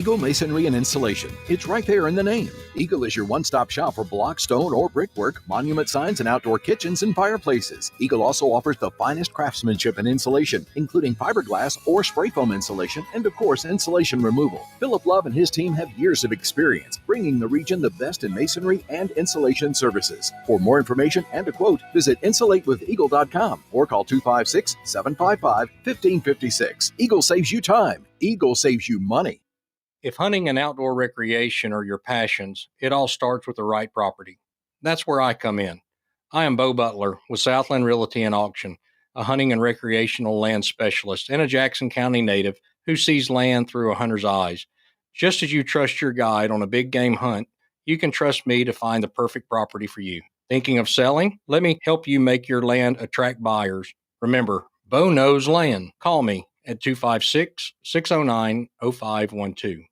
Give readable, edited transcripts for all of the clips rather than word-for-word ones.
Eagle Masonry and Installation. It's right there in the name. Eagle is your one-stop shop for block, stone, or brickwork, monument signs, and outdoor kitchens and fireplaces. Eagle also offers the finest craftsmanship and insulation, including fiberglass or spray foam insulation, and of course, insulation removal. Philip Love and his team have years of experience, bringing the region the best in masonry and insulation services. For more information and a quote, visit insulatewitheagle.com or call 256-755-1556. Eagle saves you time. Eagle saves you money. If hunting and outdoor recreation are your passions, it all starts with the right property. That's where I come in. I am Bo Butler with Southland Realty and Auction, a hunting and recreational land specialist and a Jackson County native who sees land through a hunter's eyes. Just as you trust your guide on a big game hunt, you can trust me to find the perfect property for you. Thinking of selling? Let me help you make your land attract buyers. Remember, Bo knows land. Call me at 256-609-0512.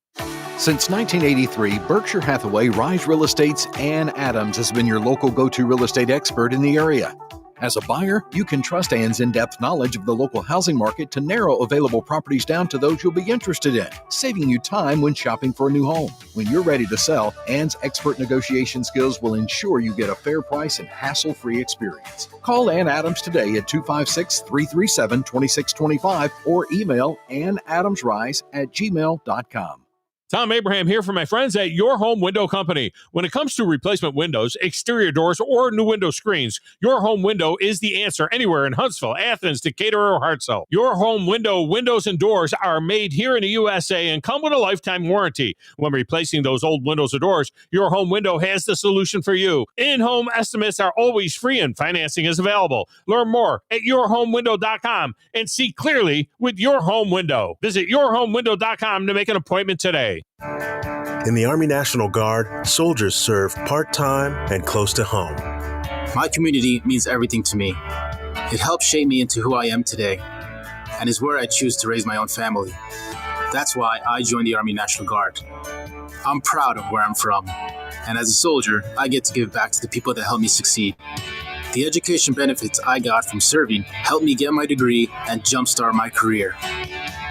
Since 1983, Berkshire Hathaway Rise Real Estate's Ann Adams has been your local go-to real estate expert in the area. As a buyer, you can trust Ann's in-depth knowledge of the local housing market to narrow available properties down to those you'll be interested in, saving you time when shopping for a new home. When you're ready to sell, Ann's expert negotiation skills will ensure you get a fair price and hassle-free experience. Call Ann Adams today at 256-337-2625 or email annadamsrise@gmail.com. Tom Abraham here for my friends at Your Home Window Company. When it comes to replacement windows, exterior doors, or new window screens, Your Home Window is the answer anywhere in Huntsville, Athens, Decatur, or Hartselle. Your Home Window windows and doors are made here in the USA and come with a lifetime warranty. When replacing those old windows or doors, Your Home Window has the solution for you. In-home estimates are always free and financing is available. Learn more at yourhomewindow.com and see clearly with Your Home Window. Visit yourhomewindow.com to make an appointment today. In the Army National Guard, soldiers serve part-time and close to home. My community means everything to me. It helped shape me into who I am today and is where I choose to raise my own family. That's why I joined the Army National Guard. I'm proud of where I'm from, and as a soldier, I get to give back to the people that helped me succeed. The education benefits I got from serving helped me get my degree and jumpstart my career.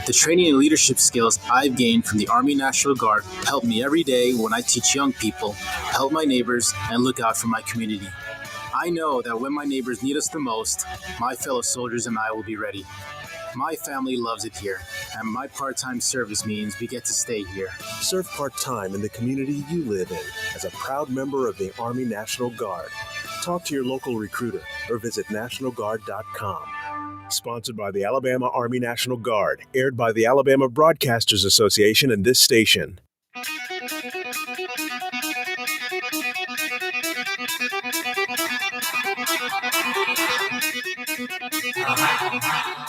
The training and leadership skills I've gained from the Army National Guard help me every day when I teach young people, help my neighbors, and look out for my community. I know that when my neighbors need us the most, my fellow soldiers and I will be ready. My family loves it here, and my part-time service means we get to stay here. Serve part-time in the community you live in as a proud member of the Army National Guard. Talk to your local recruiter or visit nationalguard.com. Sponsored by the Alabama Army National Guard, aired by the Alabama Broadcasters Association and this station.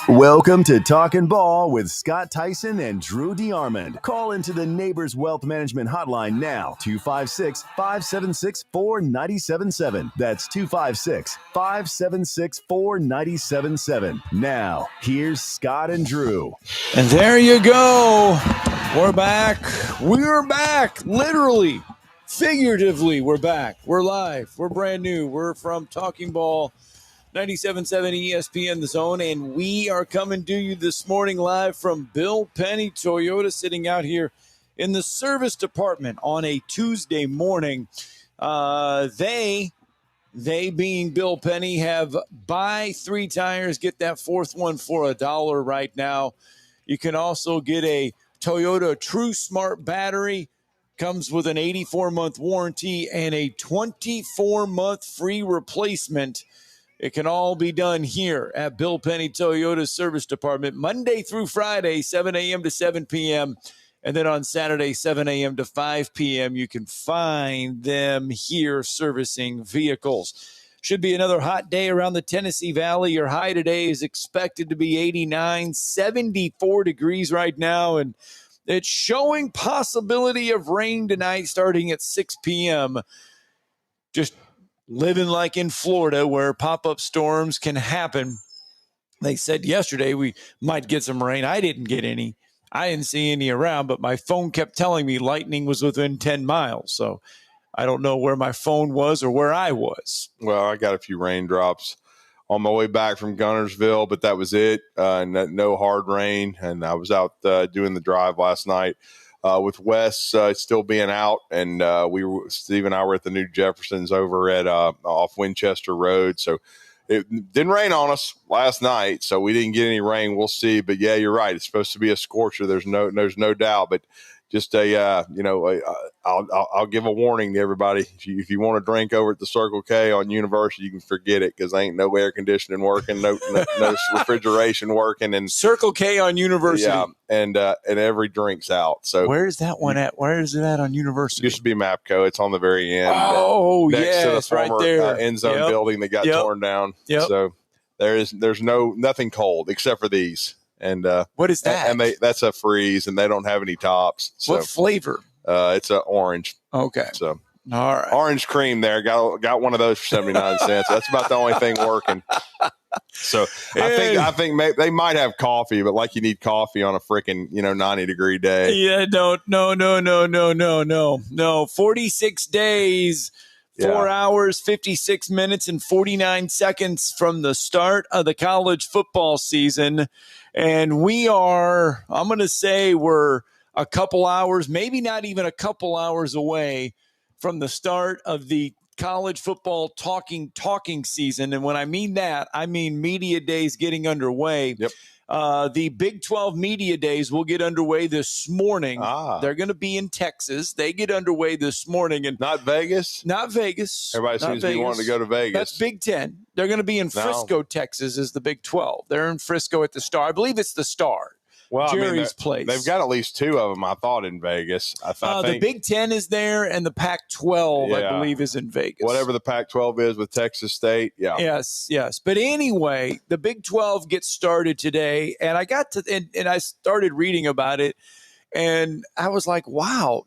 Welcome to Talkin' Ball with Scott Theisen and Drew DeArmond. Call into the Neighbors Wealth Management Hotline now, 256-576-4977. That's 256-576-4977. Now, here's Scott and Drew. And there you go. We're back. We're back. Literally, figuratively, we're back. We're live. We're brand new. We're from Talking Ball 97.7 ESPN The Zone, and we are coming to you this morning live from Bill Penney Toyota, sitting out here in the service department on a Tuesday morning. They being Bill Penney, have buy 3 tires, get that 4th one for $1 right now. You can also get a Toyota True Smart battery. Comes with an 84-month warranty and a 24-month free replacement. It can all be done here at Bill Penney Toyota Service Department, Monday through Friday, 7 a.m. to 7 p.m., and then on Saturday, 7 a.m. to 5 p.m., you can find them here servicing vehicles. Should be another hot day around the Tennessee Valley. Your high today is expected to be 89, 74 degrees right now, and it's showing possibility of rain tonight starting at 6 p.m. Just living like in Florida where pop-up storms can happen. They said yesterday we might get some rain. I didn't get any. I didn't see any around, but my phone kept telling me lightning was within 10 miles. So I don't know where my phone was or where I was. Well, I got a few raindrops on my way back from Gunnersville, but that was it. No hard rain. And I was out doing the drive last night. with Wes still being out, and Steve and I were at the new Jeffersons over at off Winchester Road. So it didn't rain on us last night, so we didn't get any rain. We'll see. But yeah, you're right. It's supposed to be a scorcher. There's no doubt. But just I'll give a warning to everybody. If you want to drink over at the Circle K on University, you can forget it, because ain't no air conditioning working, no refrigeration working, and Circle K on University. Yeah, and every drink's out. So where is that one at? Where is it at on University? Used to be Mapco. It's on the very end. Oh, next to the it's right former there. end zone building that got torn down. Yep. So there's nothing cold except for these. And what is that? And that's a freeze, and they don't have any tops. So, what flavor? It's an orange. Okay. So all right, orange cream there. Got one of those for 79 cents. That's about the only thing working. So I think they might have coffee, but like you need coffee on a freaking 90-degree day. Yeah, no. 46 days. 4 hours, 56 minutes, and 49 seconds from the start of the college football season. And I'm going to say we're a couple hours, maybe not even a couple hours away from the start of the college football talking season. And when I mean that, I mean media days getting underway. Yep. The Big 12 media days will get underway this morning. They're going to be in Texas. They get underway this morning. And not Vegas? Not Vegas. Everybody seems to be wanting to go to Vegas. That's Big 10. They're going to be in Frisco, Texas, is the Big 12. They're in Frisco at the Star. I believe it's the Star. Well, Jerry's place. They've got at least two of them, I thought, in Vegas. I think the Big 10 is there, and the Pac-12, I believe, is in Vegas. Whatever the Pac-12 is with Texas State, yeah. Yes. But anyway, the Big 12 gets started today, and I got to and I started reading about it, and I was like, wow,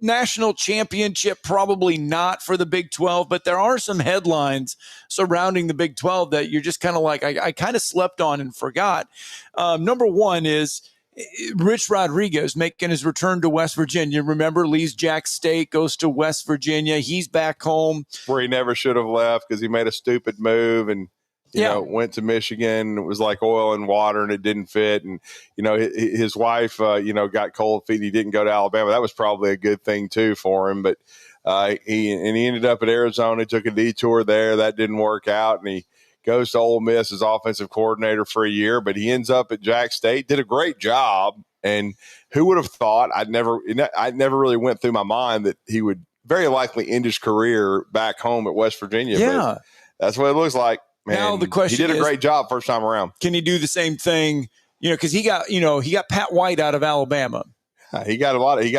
national championship, probably not for the Big 12, but there are some headlines surrounding the Big 12 that you're just kind of like, I kind of slept on and forgot. Number one is Rich Rodriguez making his return to West Virginia. Remember, leaves Jack State, goes to West Virginia. He's back home. Where he never should have left because he made a stupid move and went to Michigan. It was like oil and water, and it didn't fit. And, his wife, got cold feet and he didn't go to Alabama. That was probably a good thing, too, for him. But he ended up at Arizona, took a detour there. That didn't work out. And he goes to Ole Miss as offensive coordinator for a year. But he ends up at Jack State, did a great job. And who would have thought? I never really went through my mind that he would very likely end his career back home at West Virginia. Yeah. But that's what it looks like. Man, now the question he did a great job first time around. Can he do the same thing? Because he got Pat White out of Alabama. He got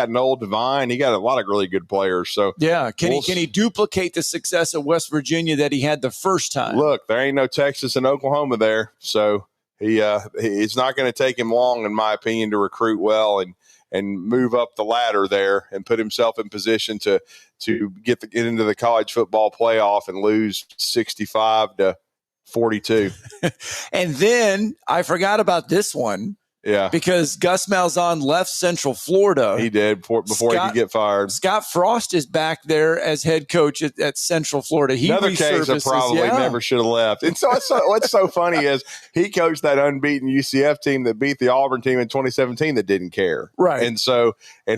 Noel Devine. He got a lot of really good players. So yeah, can he duplicate the success of West Virginia that he had the first time? Look, there ain't no Texas and Oklahoma there, so it's not going to take him long, in my opinion, to recruit well and move up the ladder there and put himself in position to get into the college football playoff and lose 65-42. And then I forgot about this one. Yeah. Because Gus Malzahn left Central Florida. He did before he could get fired. Scott Frost is back there as head coach at Central Florida. Another case that probably never should have left. And so what's so funny is he coached that unbeaten UCF team that beat the Auburn team in 2017 that didn't care. Right. And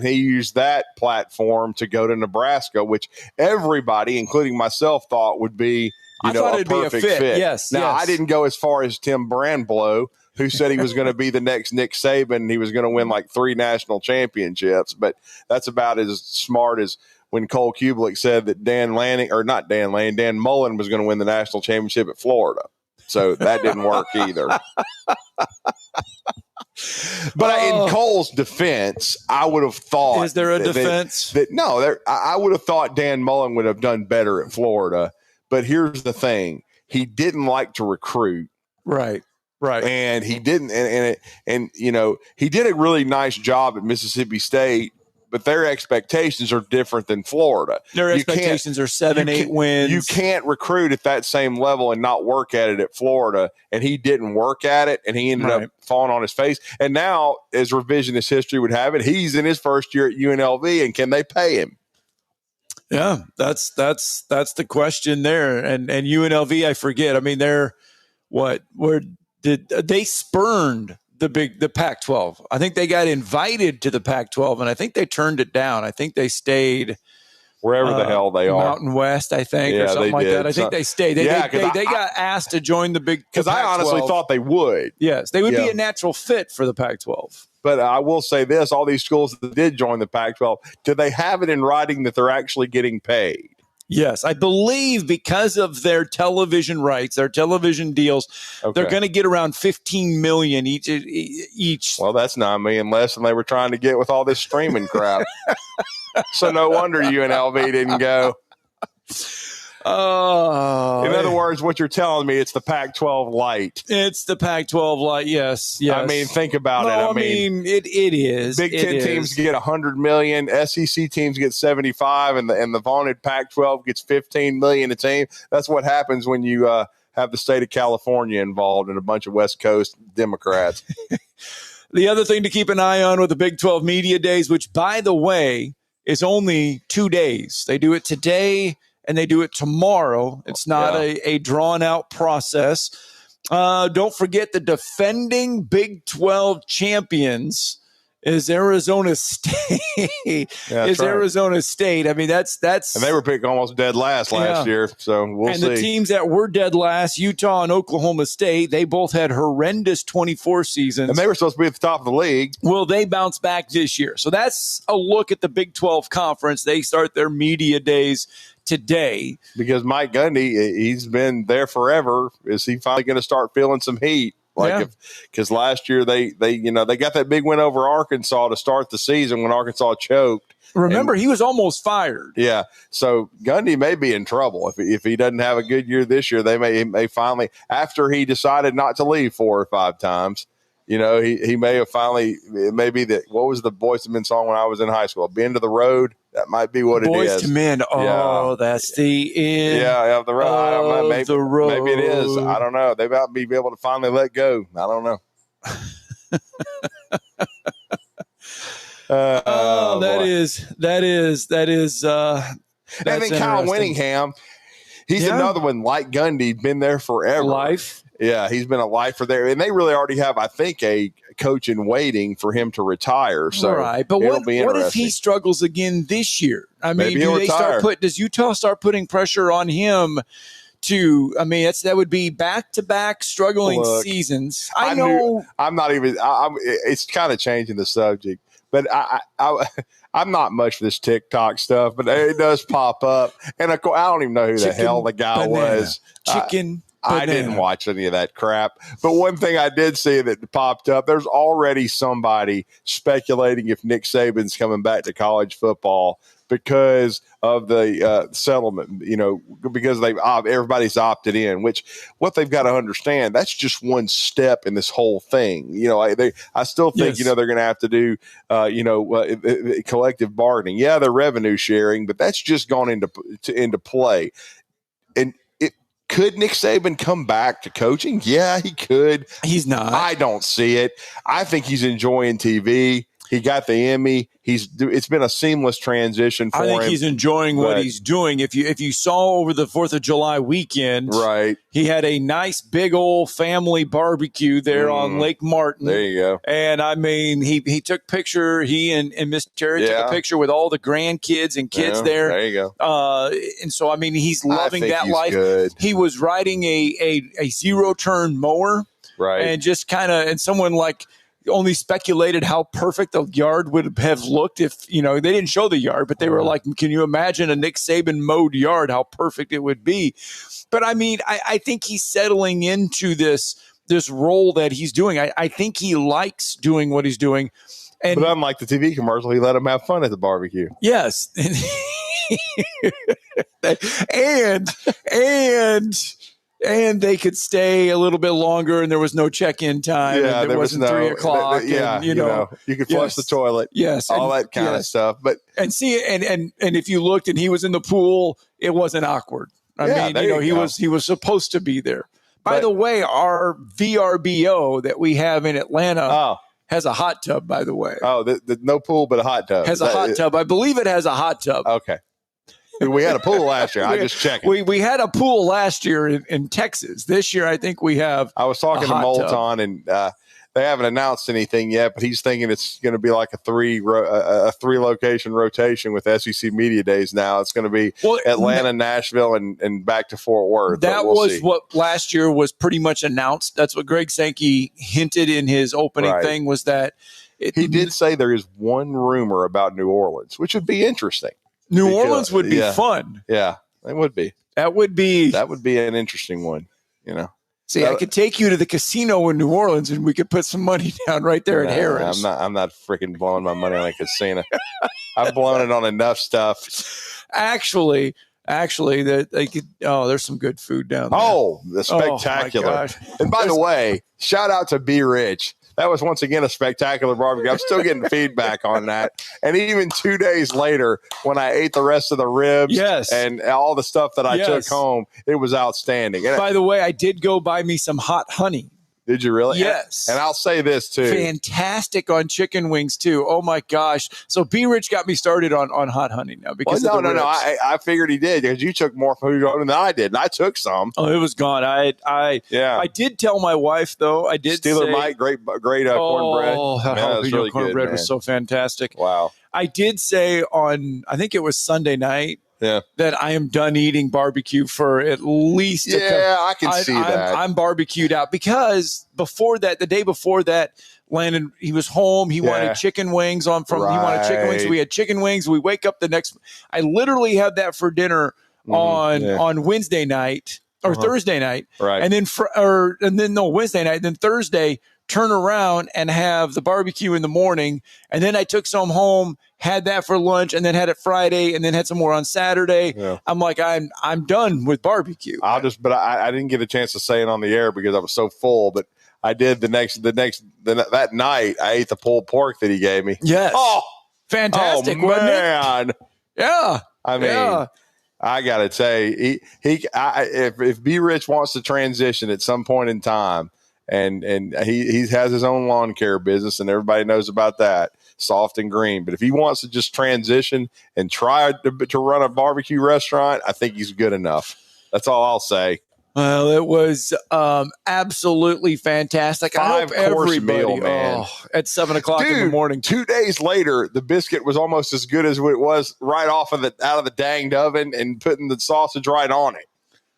he used that platform to go to Nebraska, which everybody, including myself, thought would be a perfect fit. Yes. Now, I didn't go as far as Tim Brandblow, who said he was going to be the next Nick Saban and he was going to win like 3 national championships. But that's about as smart as when Cole Kubelik said that Dan Mullen was going to win the national championship at Florida. So that didn't work either. But in Cole's defense, I would have thought. Is there a defense? I would have thought Dan Mullen would have done better at Florida. But here's the thing. He didn't like to recruit. Right. And he didn't. And he did a really nice job at Mississippi State, but their expectations are different than Florida. Their expectations are 7-8 wins. You can't recruit at that same level and not work at it at Florida. And he didn't work at it, and he ended up falling on his face. And now, as revisionist history would have it, he's in his first year at UNLV, and can they pay him? Yeah, that's the question there. And UNLV, I forget. I mean, they spurned the Pac-12. I think they got invited to the Pac-12, and I think they turned it down. I think they stayed wherever the hell they are, Mountain West, I think, or something like that. I think they stayed. They got asked to join the Big because I honestly thought they would. Yes, they would be a natural fit for the Pac-12. But I will say this: all these schools that did join the Pac-12, do they have it in writing that they're actually getting paid? Yes, I believe because of their television rights, their television deals, they're going to get around $15 million each. Well, that's $9 million less than they were trying to get with all this streaming crap. So no wonder UNLV didn't go. Oh, in other words, what you're telling me, it's the Pac-12 light. It's the Pac-12 light. Yes. I mean, think about it. I mean, it is. Big Ten teams get $100 million. SEC teams get 75, and the vaunted Pac-12 gets $15 million a team. That's what happens when you have the state of California involved and a bunch of West Coast Democrats. The other thing to keep an eye on with the Big 12 Media Days, which, by the way, is only 2 days. They do it today and they do it tomorrow. It's not a drawn-out process. Don't forget the defending Big 12 champions is Arizona State. Arizona State. I mean, that's and they were picked almost dead last year, so we'll see. And the teams that were dead last, Utah and Oklahoma State, they both had horrendous 24 seasons. And they were supposed to be at the top of the league. Will they bounce back this year? So that's a look at the Big 12 Conference. They start their media days today. Because Mike Gundy, he's been there forever. Is he finally going to start feeling some heat? Because last year they got that big win over Arkansas to start the season when Arkansas choked. Remember, he was almost fired. Yeah, so Gundy may be in trouble if he doesn't have a good year this year. They may finally, after he decided not to leave 4 or 5 times. He may have finally. It may be that. What was the Boyz II Men song when I was in high school? Bend to the road. That might be what it is. Boyz II Men. Oh, that's the end. Yeah, the road. I don't know. The road. Maybe it is. I don't know. They might be able to finally let go. I don't know. That is. And then Kyle Winningham. He's another one like Gundy. Been there forever. Life. Yeah, he's been a lifer there, and they really already have, I think, a coach in waiting for him to retire. So, right, but what if he struggles again this year? I mean, does Utah start putting pressure on him to? I mean, that would be back-to-back struggling seasons. I'm not even. It's kind of changing the subject, but I'm not much for this TikTok stuff, but it does pop up, and of course, I don't even know who the hell the guy was. I didn't watch any of that crap. But one thing I did see that popped up, there's already somebody speculating if Nick Saban's coming back to college football because of the settlement, because everybody's opted in, which what they've got to understand, that's just one step in this whole thing. I still think, they're going to have to do, collective bargaining. Yeah, they're revenue sharing, but that's just gone into play. And could Nick Saban come back to coaching? Yeah, he could. He's not. I don't see it. I think he's enjoying TV. He got the Emmy. It's been a seamless transition for him. I think he's enjoying what he's doing. If you saw over the 4th of July weekend, right, he had a nice big old family barbecue there on Lake Martin. There you go. And I mean, he took picture. He and Miss Terry took a picture with all the grandkids and kids there. There you go. And so I mean, he's loving that life. Good. He was riding a 0-turn mower, right, and just kind of someone only speculated how perfect the yard would have looked if, they didn't show the yard, but they were like, can you imagine a Nick Saban mowed yard, how perfect it would be? But I mean, I think he's settling into this role that he's doing. I think he likes doing what he's doing. But unlike the TV commercial, he let him have fun at the barbecue. Yes. And they could stay a little bit longer, and there was no check-in time. Yeah, and there wasn't 3 o'clock. You could flush the toilet. Yes, all that kind of stuff. But and if you looked and he was in the pool, it wasn't awkward. I mean, he was supposed to be there. By the way, our VRBO that we have in Atlanta has a hot tub. By the way, the no pool but a hot tub has a hot tub. I believe it has a hot tub. Okay. We had a pool last year. I just checked. We had a pool last year in Texas. This year, I think we have. I was talking to Molton, and They haven't announced anything yet, but he's thinking it's going to be like a three location rotation with SEC Media Days. Now it's going to be Atlanta, Nashville, and back to Fort Worth. That was what last year was pretty much announced. That's what Greg Sankey hinted in his opening thing was that he did say there is one rumor about New Orleans, which would be interesting. New Orleans would be fun. Yeah, it would be. That would be an interesting one. See, I could take you to the casino in New Orleans, and we could put some money down right there at Harris. I'm not freaking blowing my money on a casino. I've blown it on enough stuff. Actually, that they could. Oh, there's some good food down there. Oh, the spectacular! Oh, and by the way, shout out to Be Rich. That was once again a spectacular barbecue. I'm still getting feedback on that. And even 2 days later, when I ate the rest of the ribs and all the stuff that I took home, it was outstanding. And by the way, I did go buy me some hot honey. Did you really? Yes. And I'll say this too. Fantastic on chicken wings too. Oh my gosh. So B Rich got me started on hot honey now because no. I figured he did because you took more food than I did, and I took some. Oh, it was gone. I did tell my wife though. I did Steeler say, Mike, great cornbread. Oh, that jalapeno cornbread was so fantastic. Wow. I did say on I think it was Sunday night. Yeah, that I am done eating barbecue for at least. I can see that. I'm barbecued out because before that, the day before that, Landon he was home. He wanted chicken wings He wanted chicken wings. So we had chicken wings. We wake up the next. I literally had that for dinner on Wednesday night or Thursday night, right? And then Wednesday night. Then Thursday, turn around and have the barbecue in the morning, and then I took some home. Had that for lunch, and then had it Friday, and then had some more on Saturday. Yeah. I'm like, I'm done with barbecue. I didn't get a chance to say it on the air because I was so full. But I did that night. I ate the pulled pork that he gave me. Yes. Oh, fantastic! Oh, wasn't man. It? Yeah. I mean, I gotta say, if B Rich wants to transition at some point in time, and he has his own lawn care business, and everybody knows about that. Soft and Green. But if he wants to just transition and try to run a barbecue restaurant, I think he's good enough. That's all I'll say. Well, it was absolutely fantastic. 5-course meal, man. At 7 o'clock in the morning. 2 days later, the biscuit was almost as good as it was right out of the danged oven and putting the sausage right on it.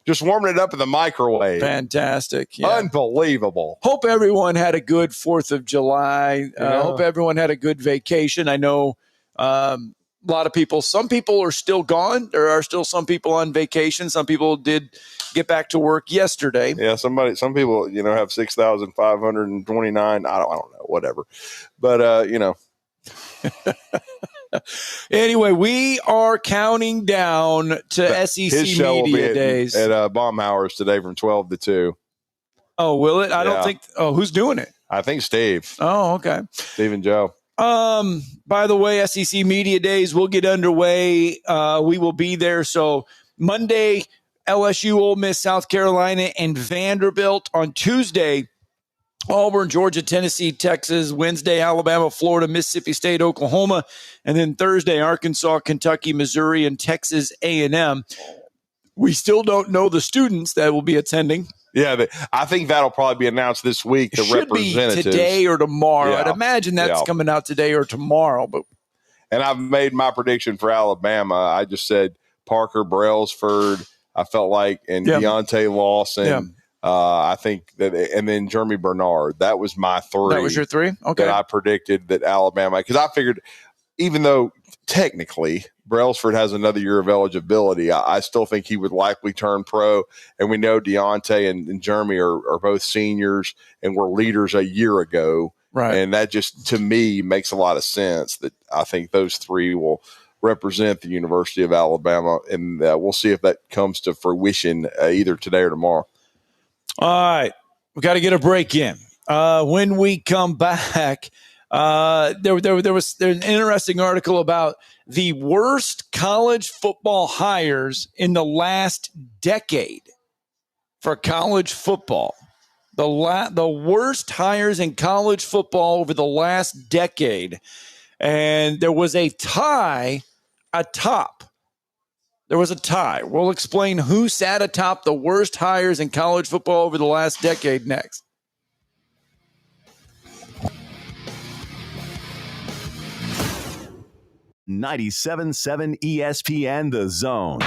Just warming it up in the microwave. Fantastic. Yeah. Unbelievable. Hope everyone had a good 4th of July. Hope everyone had a good vacation. I know a lot of people, some people are still gone. There are still some people on vacation. Some people did get back to work yesterday. Yeah, some people, have 6,529. I don't know, whatever. But, Anyway, we are counting down to SEC Media Days at Baumhauer's today from 12 to 2. Oh, will it? I don't think. Oh, who's doing it? I think Steve. Oh, okay. Steve and Joe. By the way, SEC Media Days will get underway. We will be there. So Monday, LSU, Ole Miss, South Carolina, and Vanderbilt. On Tuesday, Auburn, Georgia, Tennessee, Texas. Wednesday, Alabama, Florida, Mississippi State, Oklahoma. And then Thursday, Arkansas, Kentucky, Missouri, and Texas A&M. We still don't know the students that will be attending. Yeah, I think that'll probably be announced this week. The should representatives. Be today or tomorrow. Yeah. I'd imagine that's coming out today or tomorrow. And I've made my prediction for Alabama. I just said Parker Brailsford, I felt like, and Deontay Lawson. Yeah. I think that, and then Jeremy Bernard. That was my 3. That was your 3? Okay. That I predicted that Alabama, because I figured, even though technically Brailsford has another year of eligibility, I still think he would likely turn pro. And we know Deontay and Jeremy are both seniors and were leaders a year ago. Right. And that just, to me, makes a lot of sense that I think those 3 will represent the University of Alabama. And we'll see if that comes to fruition either today or tomorrow. All right. We got to get a break in. When we come back, there was an interesting article about the worst college football hires in the last decade for college football. The worst hires in college football over the last decade. And there was a tie atop. There was a tie. We'll explain who sat atop the worst hires in college football over the last decade next. 97.7 ESPN The Zone.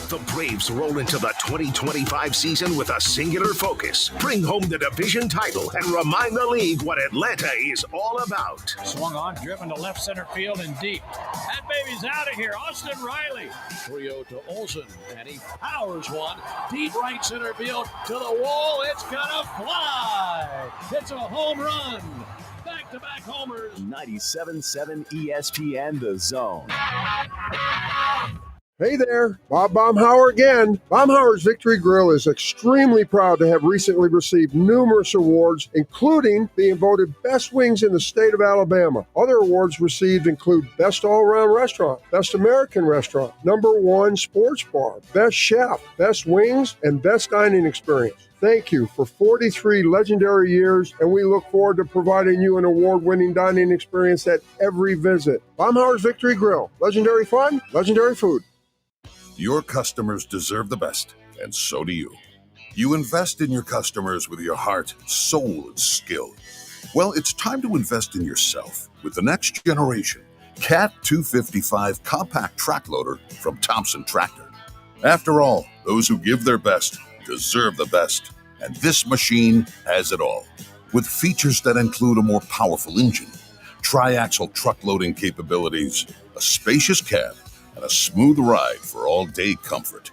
The Braves roll into the 2025 season with a singular focus. Bring home the division title and remind the league what Atlanta is all about. Swung on, driven to left center field and deep. That baby's out of here. Austin Riley. 3-0 to Olsen, and he powers one. Deep right center field to the wall. It's gonna fly. It's a home run. Back-to-back homers. 97.7 ESPN The Zone. Hey there, Bob Baumhauer again. Baumhauer's Victory Grill is extremely proud to have recently received numerous awards, including being voted Best Wings in the state of Alabama. Other awards received include Best All-Around Restaurant, Best American Restaurant, #1 Sports Bar, Best Chef, Best Wings, and Best Dining Experience. Thank you for 43 legendary years, and we look forward to providing you an award-winning dining experience at every visit. Baumhauer's Victory Grill. Legendary fun, legendary food. Your customers deserve the best, and so do you. You invest in your customers with your heart, soul, and skill. Well, it's time to invest in yourself with the next generation Cat 255 compact track loader from Thompson Tractor. After all, those who give their best deserve the best, and this machine has it all. With features that include a more powerful engine, tri-axle truck loading capabilities, a spacious cab, and a smooth ride for all-day comfort.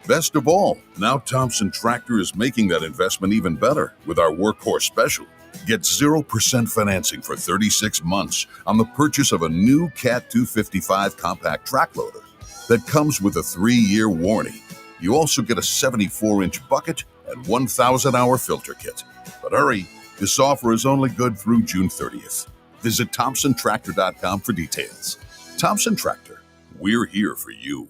Best of all, now Thompson Tractor is making that investment even better with our Workhorse Special. Get 0% financing for 36 months on the purchase of a new Cat 255 compact track loader that comes with a 3-year warranty. You also get a 74-inch bucket and 1,000-hour filter kit. But hurry, this offer is only good through June 30th. Visit ThompsonTractor.com for details. Thompson Tractor. We're here for you.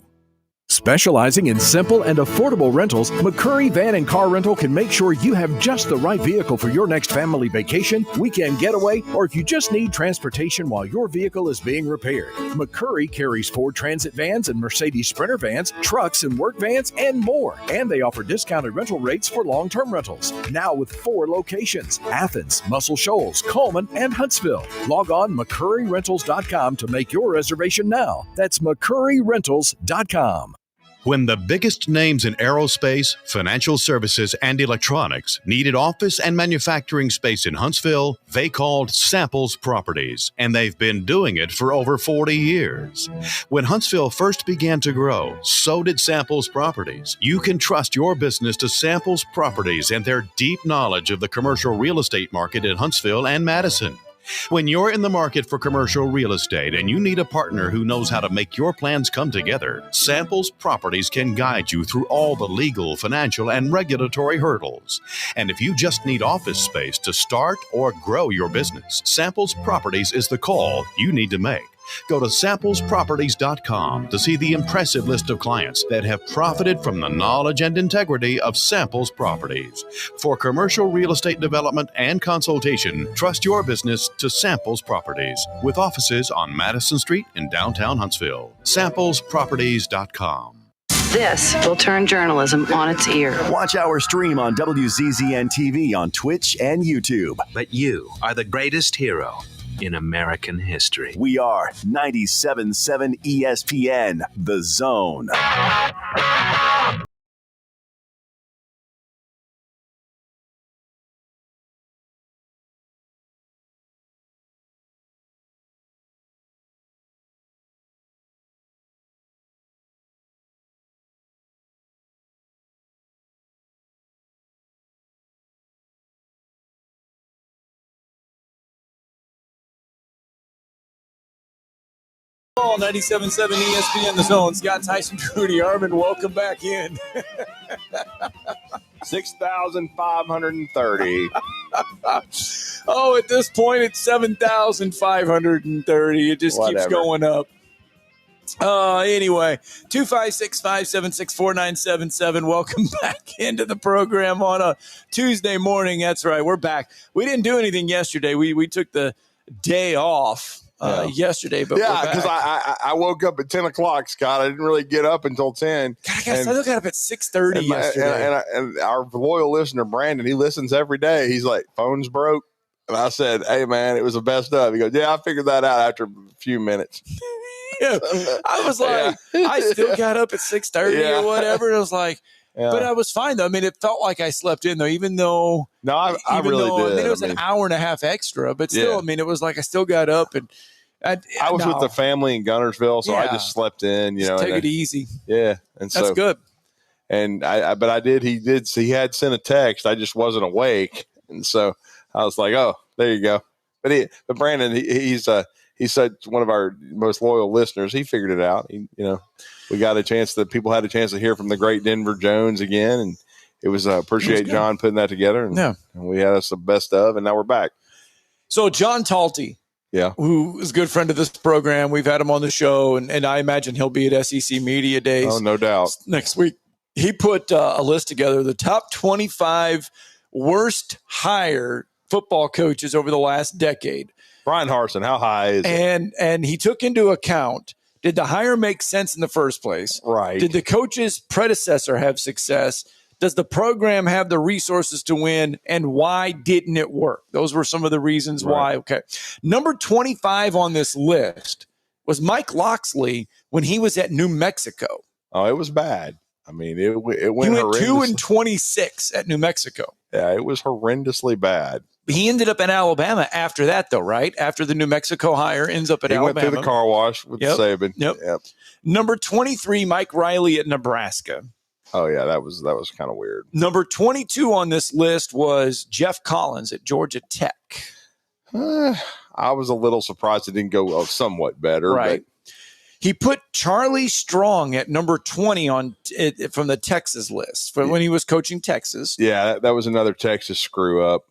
Specializing in simple and affordable rentals, McCurry Van and Car Rental can make sure you have just the right vehicle for your next family vacation, weekend getaway, or if you just need transportation while your vehicle is being repaired. McCurry carries Ford Transit vans and Mercedes Sprinter vans, trucks and work vans, and more. And they offer discounted rental rates for long-term rentals. Now with 4 locations: Athens, Muscle Shoals, Coleman, and Huntsville. Log on McCurryRentals.com to make your reservation now. That's McCurryRentals.com. When the biggest names in aerospace, financial services, and electronics needed office and manufacturing space in Huntsville, they called Samples Properties, and they've been doing it for over 40 years. When Huntsville first began to grow, so did Samples Properties. You can trust your business to Samples Properties and their deep knowledge of the commercial real estate market in Huntsville and Madison. When you're in the market for commercial real estate and you need a partner who knows how to make your plans come together, Samples Properties can guide you through all the legal, financial, and regulatory hurdles. And if you just need office space to start or grow your business, Samples Properties is the call you need to make. Go to samplesproperties.com to see the impressive list of clients that have profited from the knowledge and integrity of Samples Properties. For commercial real estate development and consultation, trust your business to Samples Properties, with offices on Madison Street in downtown Huntsville. Samplesproperties.com. This will turn journalism on its ear. Watch our stream on WZZN TV on Twitch and YouTube. But you are the greatest hero in American history. We are 97.7 ESPN, The Zone. All 97.7 ESPN The Zone. Scott Tyson, Drew DeArmond, welcome back in. 6,530. Oh, at this point, it's 7,530. It just keeps going up. Anyway, 256-576-4977. Welcome back into the program on a Tuesday morning. That's right, we're back. We didn't do anything yesterday. We took the day off. Yesterday, but because I woke up at 10 o'clock, Scott. I didn't really get up until 10. God, I got up at 6:30 yesterday. And our loyal listener, Brandon, he listens every day. He's like, phone's broke. And I said, hey, man, it was the best of. He goes, yeah, I figured that out after a few minutes. Yeah. I was like, I still got up at 6:30 or whatever. And I was like, but I was fine, though. I mean, it felt like I slept in, though, even though. No, I really did. I mean, it was an hour and a half extra, but still, I mean, it was like I still got up and. I was with the family in Guntersville, so I just slept in, Just take it easy. Yeah. And so that's good. And he had sent a text. I just wasn't awake. And so I was like, oh, there you go. But Brandon, he's such one of our most loyal listeners. He figured it out. We got a chance people had a chance to hear from the great Denver Jones again. And it was, appreciate John putting that together. And we had us the best of, and now we're back. So John Talty. Yeah, who is a good friend of this program. We've had him on the show, and I imagine he'll be at SEC Media Days. Oh, no doubt. Next week. He put a list together, the top 25 worst hire football coaches over the last decade. Bryan Harsin, how high is it? And he took into account, did the hire make sense in the first place? Right. Did the coach's predecessor have success? Does the program have the resources to win, and why didn't it work? Those were some of the reasons why. Okay. Number 25 on this list was Mike Loxley when he was at New Mexico. Oh, it was bad. I mean, it went He went 2-26 at New Mexico. Yeah, it was horrendously bad. He ended up in Alabama after that, though, right? After the New Mexico hire, ends up at Alabama. He went through the car wash with Saban. Yep. Number 23, Mike Riley at Nebraska. Oh, yeah, that was kind of weird. Number 22 on this list was Jeff Collins at Georgia Tech. I was a little surprised it didn't go somewhat better. Right. But he put Charlie Strong at number 20 from the Texas list for when he was coaching Texas. Yeah, that was another Texas screw up.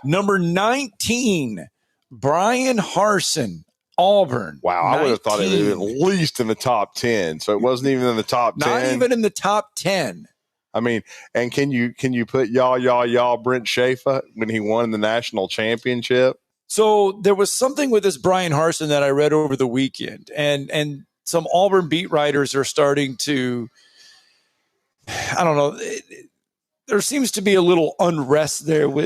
Number 19, Bryan Harsin. Auburn. Wow, 19. I would have thought it was at least in the top 10. So it wasn't even in the top 10. Not even in the top 10. I mean, and can you put y'all Brent Schaefer when he won the national championship? So there was something with this Bryan Harsin that I read over the weekend, and some Auburn beat writers are starting to, I don't know. There seems to be a little unrest there with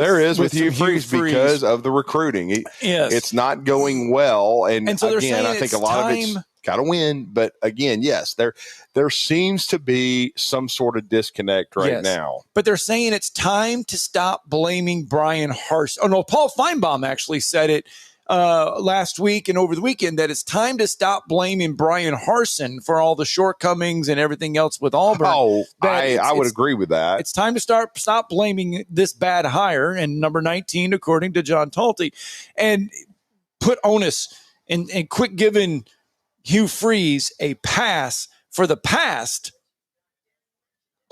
Hugh Freeze because of the recruiting. It's not going well, and so again, I think a lot of it's got to win. But again, yes, there seems to be some sort of disconnect right now. But they're saying it's time to stop blaming Bryan Harsin. Oh no, Paul Feinbaum actually said it last week and over the weekend that it's time to stop blaming Bryan Harsin for all the shortcomings and everything else with Auburn. Oh, I would agree with that. It's time to stop blaming this bad hire, and number 19, according to John Talty, and put onus and quit giving Hugh Freeze a pass for the past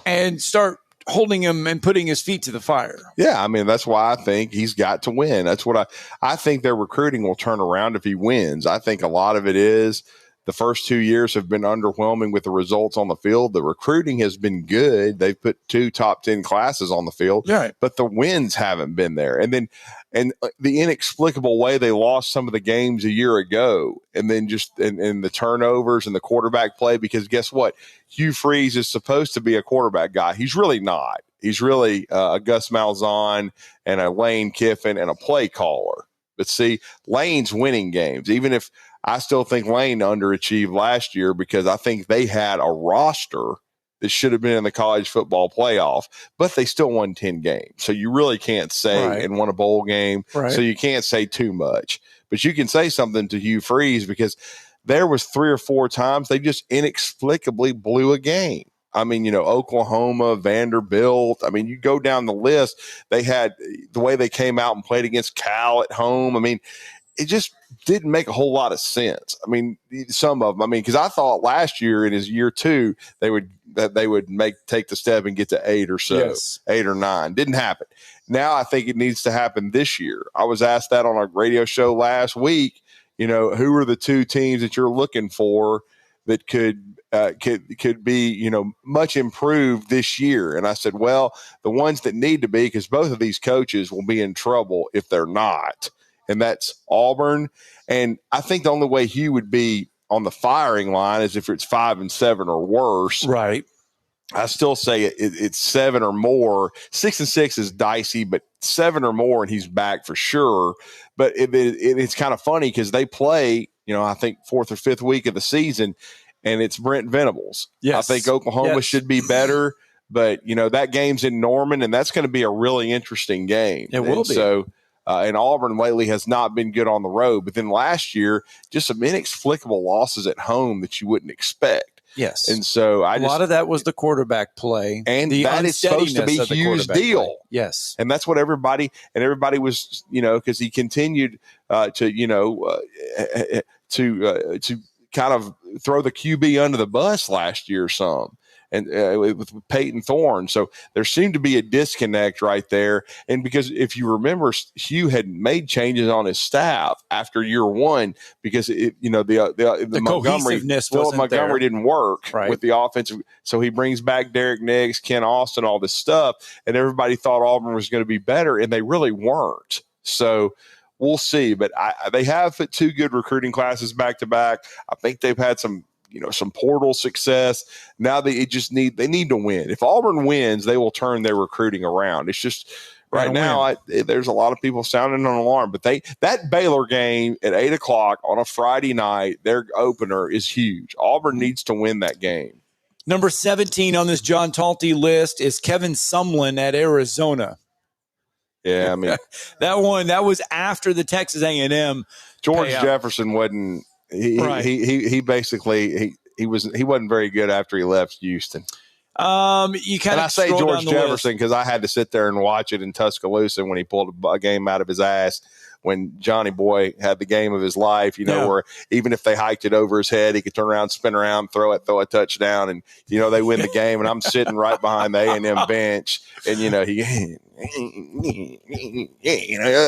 and start holding him and putting his feet to the fire. Yeah, I mean, that's why I think he's got to win. That's what I think their recruiting will turn around if he wins. I think a lot of it is the first 2 years have been underwhelming with the results on the field. The recruiting has been good. They've put 2 top 10 classes on the field, right, but the wins haven't been there. And then the inexplicable way they lost some of the games a year ago, and then just and the turnovers and the quarterback play, because guess what? Hugh Freeze is supposed to be a quarterback guy. He's really not. He's really a Gus Malzahn and a Lane Kiffin and a play caller. But see, Lane's winning games, even if I still think Lane underachieved last year because I think they had a roster that should have been in the college football playoff, but they still won 10 games. So you really can't say and won a bowl game. Right. So you can't say too much, but you can say something to Hugh Freeze because there was 3 or 4 times they just inexplicably blew a game. I mean, Oklahoma, Vanderbilt. I mean, you go down the list, they had the way they came out and played against Cal at home. I mean, it just didn't make a whole lot of sense. I mean, some of them, because I thought last year in his year 2, they would take the step and get to 8 or so, 8 or 9. Didn't happen. Now I think it needs to happen this year. I was asked that on a radio show last week, who are the 2 teams that you're looking for that could be, much improved this year. And I said, well, the ones that need to be, because both of these coaches will be in trouble if they're not. And that's Auburn. And I think the only way he would be on the firing line is if it's 5-7 or worse. Right. I still say it's 7 or more. 6-6 is dicey, but 7 or more, and he's back for sure. But it's kind of funny because they play, I think 4th or 5th week of the season, and it's Brent Venables. Yes. I think Oklahoma should be better, but that game's in Norman, and that's going to be a really interesting game. It will be. So, and Auburn lately has not been good on the road, but then last year, just some inexplicable losses at home that you wouldn't expect. Yes. And so a lot of that was the quarterback play. And the that is supposed to be Hugh's deal. Play. Yes. And that's what everybody was, because he continued to kind of throw the QB under the bus last year some. And with Peyton Thorne. So there seemed to be a disconnect right there. And because if you remember, Hugh had made changes on his staff after year one because the Montgomery didn't work with the offensive. So he brings back Derek Nix, Ken Austin, all this stuff. And everybody thought Auburn was going to be better, and they really weren't. So we'll see. But they have 2 good recruiting classes back to back. I think they've had some portal success. Now they need to win. If Auburn wins, they will turn their recruiting around. It's just right now, there's a lot of people sounding an alarm, but that Baylor game at 8:00 on a Friday night, their opener is huge. Auburn needs to win that game. Number 17 on this John Talty list is Kevin Sumlin at Arizona. Yeah, I mean that was after the Texas A&M. George payout. Jefferson wasn't. He basically he wasn't very good after he left Houston. You kind of I say George Jefferson because I had to sit there and watch it in Tuscaloosa when he pulled a game out of his ass. When Johnny Boy had the game of his life, where even if they hiked it over his head, he could turn around, spin around, throw a touchdown, and they win the game. And I'm sitting right behind the A&M bench, and he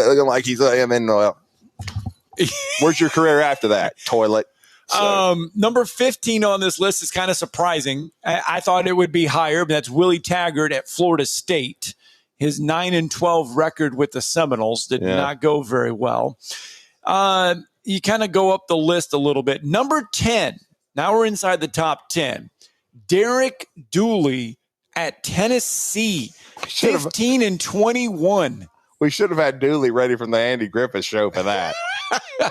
looking like he's where's your career after that, toilet? So. Number 15 on this list is kind of surprising. I thought it would be higher, but that's Willie Taggart at Florida State. His 9-12 record with the Seminoles did not go very well. You kind of go up the list a little bit. Number 10, now we're inside the top 10. Derek Dooley at Tennessee, 15-21. We should have had Dooley ready from the Andy Griffith show for that.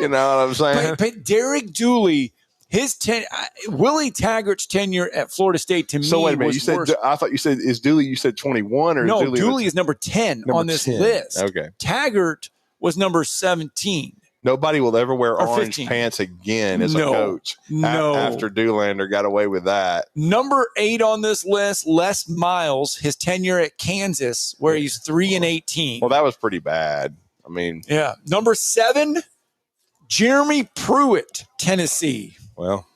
You know what I'm saying? But Derek Dooley, Willie Taggart's tenure at Florida State to me. So wait a minute, worse. I thought you said is Dooley? You said 21 or no? Dooley, Dooley is number 10 on this list. Okay, Taggart was number 17. Nobody will ever wear orange 15. pants again as a coach. After Doolander got away with that. Number 8 on this list, Les Miles, his tenure at Kansas, where he's 3-18. Well, that was pretty bad. I mean, yeah. Number 7, Jeremy Pruitt, Tennessee. Well,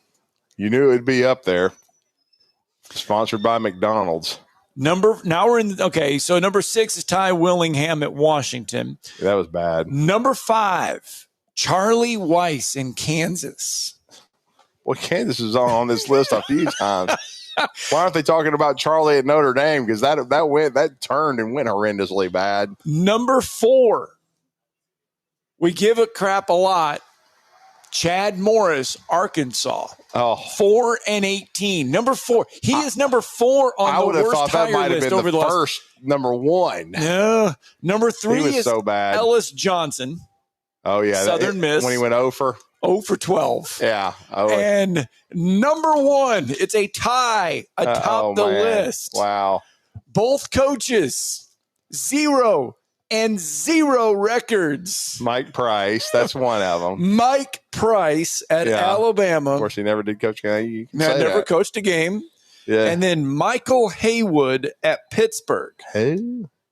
you knew it'd be up there. Sponsored by McDonald's. So number 6 is Ty Willingham at Washington. That was bad. Number 5, Charlie Weiss in Kansas. Well, Kansas is on this list a few times. Why aren't they talking about Charlie at Notre Dame? Because that turned and went horrendously bad. Number 4, we give a crap a lot. Chad Morris, Arkansas. 4-18. Number 4. He is number 4 on the worst tire list over the first number 1. No. Number 3 is so bad. Ellis Johnson. Oh, yeah. Southern Miss. When he went 0 for 12. Yeah. And number 1, it's a tie atop the list. Wow. Both coaches, 0 records. Mike Price, that's one of them. Mike Price at Alabama. Of course, he never did coach a game. Never coached a game. Yeah. And then Michael Haywood at Pittsburgh.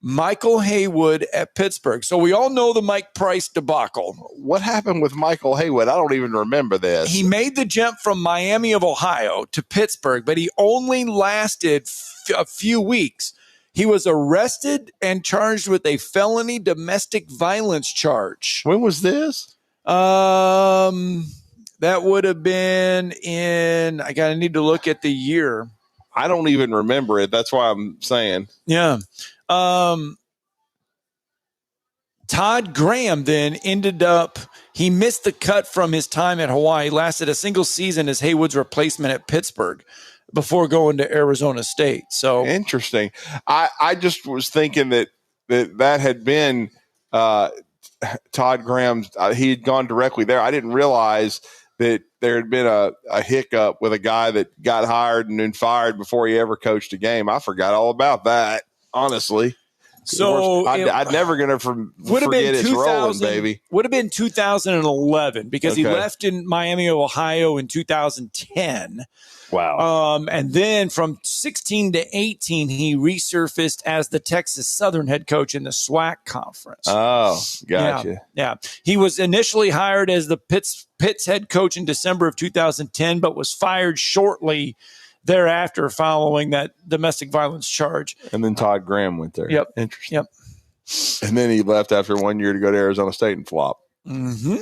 Michael Haywood at Pittsburgh. So we all know the Mike Price debacle. What happened with Michael Haywood? I don't even remember this. He made the jump from Miami of Ohio to Pittsburgh, but he only lasted a few weeks. He was arrested and charged with a felony domestic violence charge. When was this? That would have been I need to look at the year. I don't even remember it. That's why I'm saying. Yeah. Todd Graham then he missed the cut from his time at Hawaii, lasted a single season as Haywood's replacement at Pittsburgh. before going to Arizona State. So interesting. I just was thinking that had been Todd Graham's. He had gone directly there. I didn't realize that there had been a hiccup with a guy that got hired and then fired before he ever coached a game. I forgot all about that, honestly. So I'd never going to forget it's rolling, baby. Would have been 2011 because he left in Miami, Ohio in 2010. Wow. And then from 16 to 18, he resurfaced as the Texas Southern head coach in the SWAC conference. Oh, gotcha. Yeah. He was initially hired as the Pitt's head coach in December of 2010, but was fired shortly thereafter following that domestic violence charge. And then Todd Graham went there. Yep. Interesting. Yep. And then he left after 1 year to go to Arizona State and flop. Mm-hmm.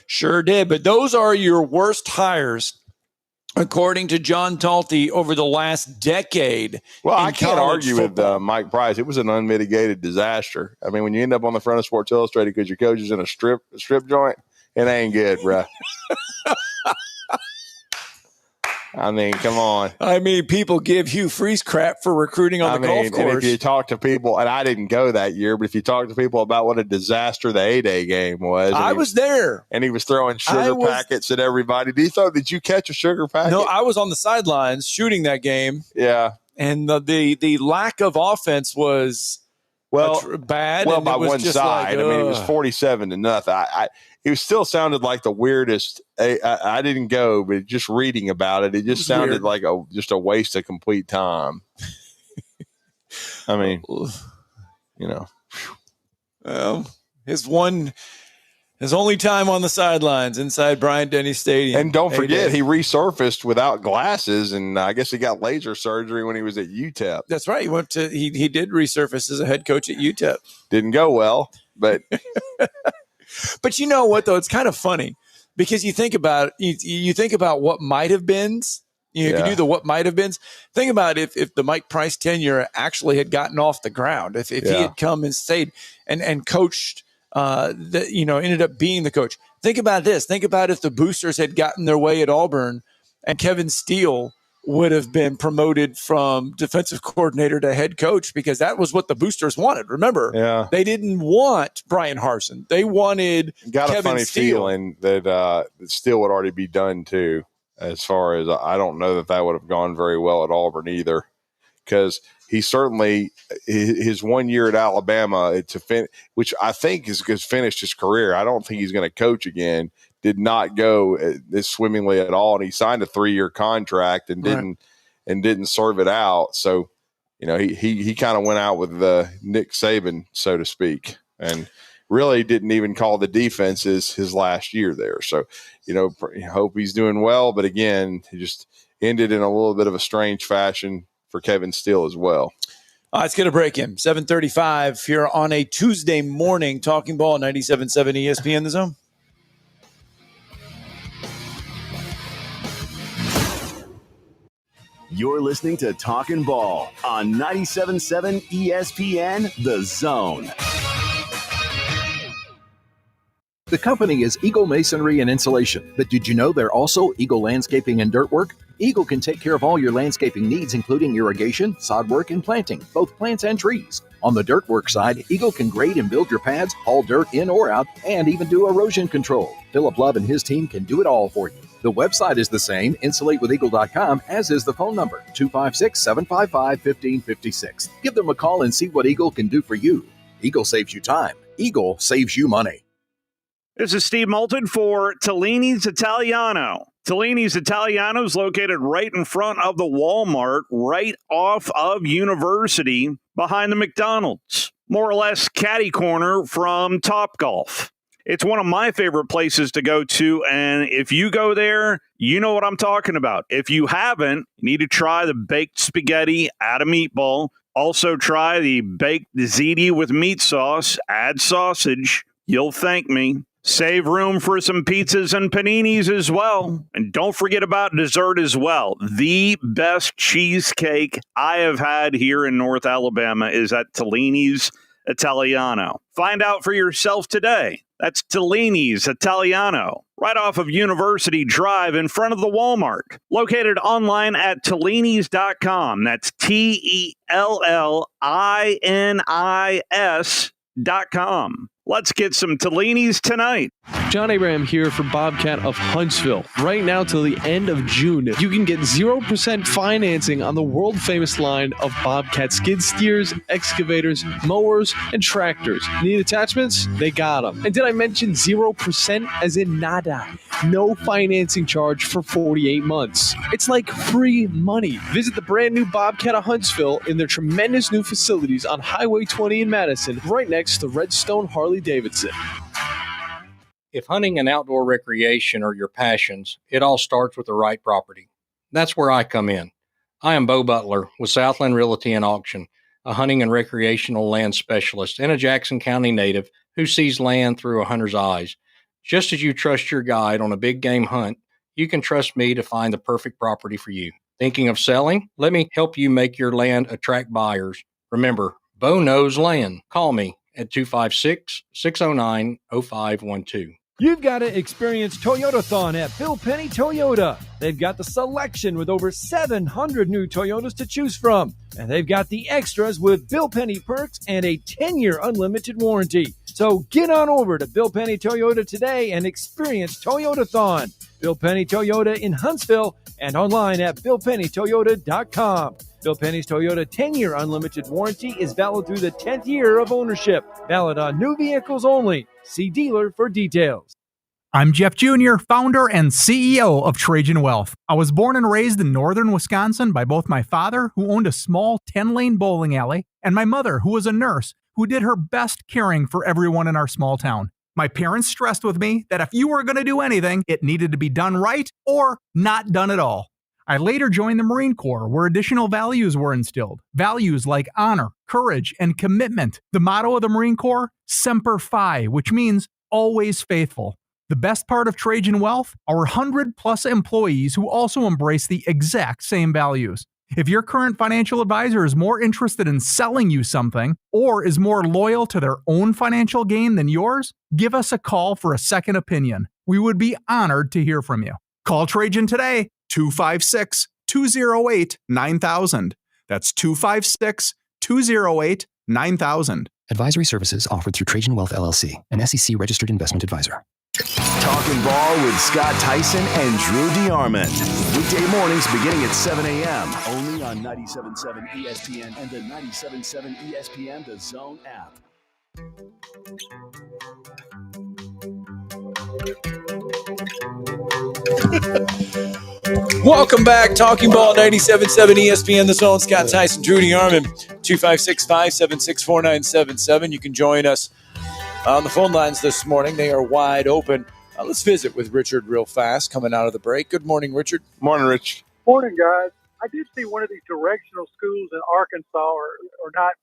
Sure did. But those are your worst hires, according to John Talty, over the last decade. Well, I can't argue with Mike Price. It was an unmitigated disaster. I mean, when you end up on the front of Sports Illustrated because your coach is in a strip joint, it ain't good, bro. I mean, come on. I mean, people give Hugh Freeze crap for recruiting on the golf course. And if you talk to people, and I didn't go that year, but if you talk to people about what a disaster the A-Day game was. I was there. And he was throwing sugar packets at everybody. Did you catch a sugar packet? No, I was on the sidelines shooting that game. Yeah. And the lack of offense was bad. Well, and by it was one just side. like, I mean, it was 47-0. It still sounded like the weirdest. I didn't go, but just reading about it, it just sounded like just a waste of complete time. I mean, Well, his only time on the sidelines inside Bryant-Denny Stadium. And don't forget, he resurfaced without glasses, and I guess he got laser surgery when he was at UTEP. That's right. He did resurface as a head coach at UTEP. Didn't go well, but But you know what, though? It's kind of funny because you think about you think about what might have been. You can do the what might have been. Think about if the Mike Price tenure actually had gotten off the ground. If he had come and stayed and coached, ended up being the coach. Think about this. Think about if the Boosters had gotten their way at Auburn and Kevin Steele would have been promoted from defensive coordinator to head coach, because that was what the Boosters wanted. Remember, they didn't want Brian Harsin. They wanted got Kevin a funny Steele. feeling that Steele would already be done too. As far as I don't know that would have gone very well at Auburn either, because he certainly his 1 year at Alabama which I think has finished his career. I don't think he's going to coach again. Did not go as swimmingly at all, and he signed a 3-year contract and didn't serve it out. So, he kind of went out with Nick Saban, so to speak, and really didn't even call the defenses his last year there. So, hope he's doing well. But again, he just ended in a little bit of a strange fashion for Kevin Steele as well. It's going to break him. 7:35 here on a Tuesday morning. Talking Ball, 97.7 ESPN The Zone. You're listening to Talkin' Ball on 97.7 ESPN The Zone. The company is Eagle Masonry and Insulation, but did you know they're also Eagle Landscaping and Dirt Work? Eagle can take care of all your landscaping needs, including irrigation, sod work, and planting, both plants and trees. On the dirt work side, Eagle can grade and build your pads, haul dirt in or out, and even do erosion control. Philip Love and his team can do it all for you. The website is the same, insulatewitheagle.com, as is the phone number, 256-755-1556. Give them a call and see what Eagle can do for you. Eagle saves you time. Eagle saves you money. This is Steve Moulton for Tellini's Italiano. Tellini's Italiano is located right in front of the Walmart, right off of University, behind the McDonald's. More or less catty corner from Topgolf. It's one of my favorite places to go to, and if you go there, you know what I'm talking about. If you haven't, you need to try the baked spaghetti, add a meatball. Also try the baked ziti with meat sauce, add sausage. You'll thank me. Save room for some pizzas and paninis as well. And don't forget about dessert as well. The best cheesecake I have had here in North Alabama is at Tellini's Italiano. Find out for yourself today That's Tellini's Italiano, right off of University Drive in front of the Walmart. Located online at Tellinis.com. That's TELLINIS.com. Let's get some Tellinis tonight. John Abraham here for Bobcat of Huntsville. Right now till the end of June, you can get 0% financing on the world-famous line of Bobcat skid steers, excavators, mowers, and tractors. Need attachments? They got them. And did I mention 0% as in nada? No financing charge for 48 months. It's like free money. Visit the brand new Bobcat of Huntsville in their tremendous new facilities on Highway 20 in Madison, right next to Redstone Harley-Davidson. If hunting and outdoor recreation are your passions, it all starts with the right property. That's where I come in. I am Bo Butler with Southland Realty and Auction, a hunting and recreational land specialist and a Jackson County native who sees land through a hunter's eyes. Just as you trust your guide on a big game hunt, you can trust me to find the perfect property for you. Thinking of selling? Let me help you make your land attract buyers. Remember, Bo knows land. Call me at 256-609-0512. You've got to experience Toyotathon at Bill Penney Toyota. They've got the selection with over 700 new Toyotas to choose from. And they've got the extras with Bill Penney perks and a 10-year unlimited warranty. So get on over to Bill Penney Toyota today and experience Toyotathon. Bill Penney Toyota in Huntsville and online at BillPenneyToyota.com. Bill Penney's Toyota 10-year unlimited warranty is valid through the 10th year of ownership. Valid on new vehicles only. See dealer for details. I'm Jeff Jr., founder and CEO of Trajan Wealth. I was born and raised in northern Wisconsin by both my father, who owned a small 10-lane bowling alley, and my mother, who was a nurse, who did her best caring for everyone in our small town. My parents stressed with me that if you were going to do anything, it needed to be done right or not done at all. I later joined the Marine Corps, where additional values were instilled. Values like honor, courage, and commitment. The motto of the Marine Corps, Semper Fi, which means always faithful. The best part of Trajan Wealth? Our 100-plus employees who also embrace the exact same values. If your current financial advisor is more interested in selling you something or is more loyal to their own financial gain than yours, give us a call for a second opinion. We would be honored to hear from you. Call Trajan today, 256-208-9000. That's 256-208-9000. Advisory services offered through Trajan Wealth LLC, an SEC-registered investment advisor. Talking Ball with Scott Tyson and Drew DeArmond. Weekday mornings beginning at 7 a.m. Only on 97.7 ESPN and the 97.7 ESPN The Zone app. Welcome back. Talking Ball, 97.7 ESPN The Zone. Scott Tyson, Drew DeArmond, 256-576-4977. You can join us on the phone lines this morning. They are wide open. Let's visit with Richard real fast coming out of the break. Good morning, Richard. Morning, Rich. Morning, guys. I did see one of these directional schools in Arkansas or not.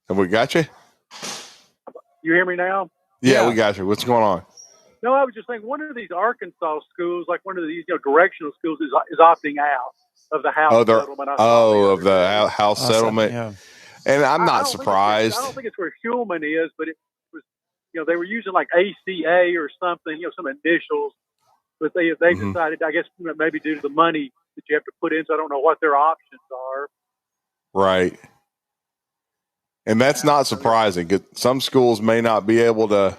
Have we got you? You hear me now? Yeah, we got you. What's going on? No, I was just saying one of these Arkansas schools, like one of these directional schools, is opting out of the house settlement. Of the house settlement. Yeah. And I'm not surprised. I don't think it's where Schulman is, but it was, they were using like ACA or something, some initials. But they decided, I guess, maybe due to the money that you have to put in, so I don't know what their options are. Right. And that's not surprising because some schools may not be able to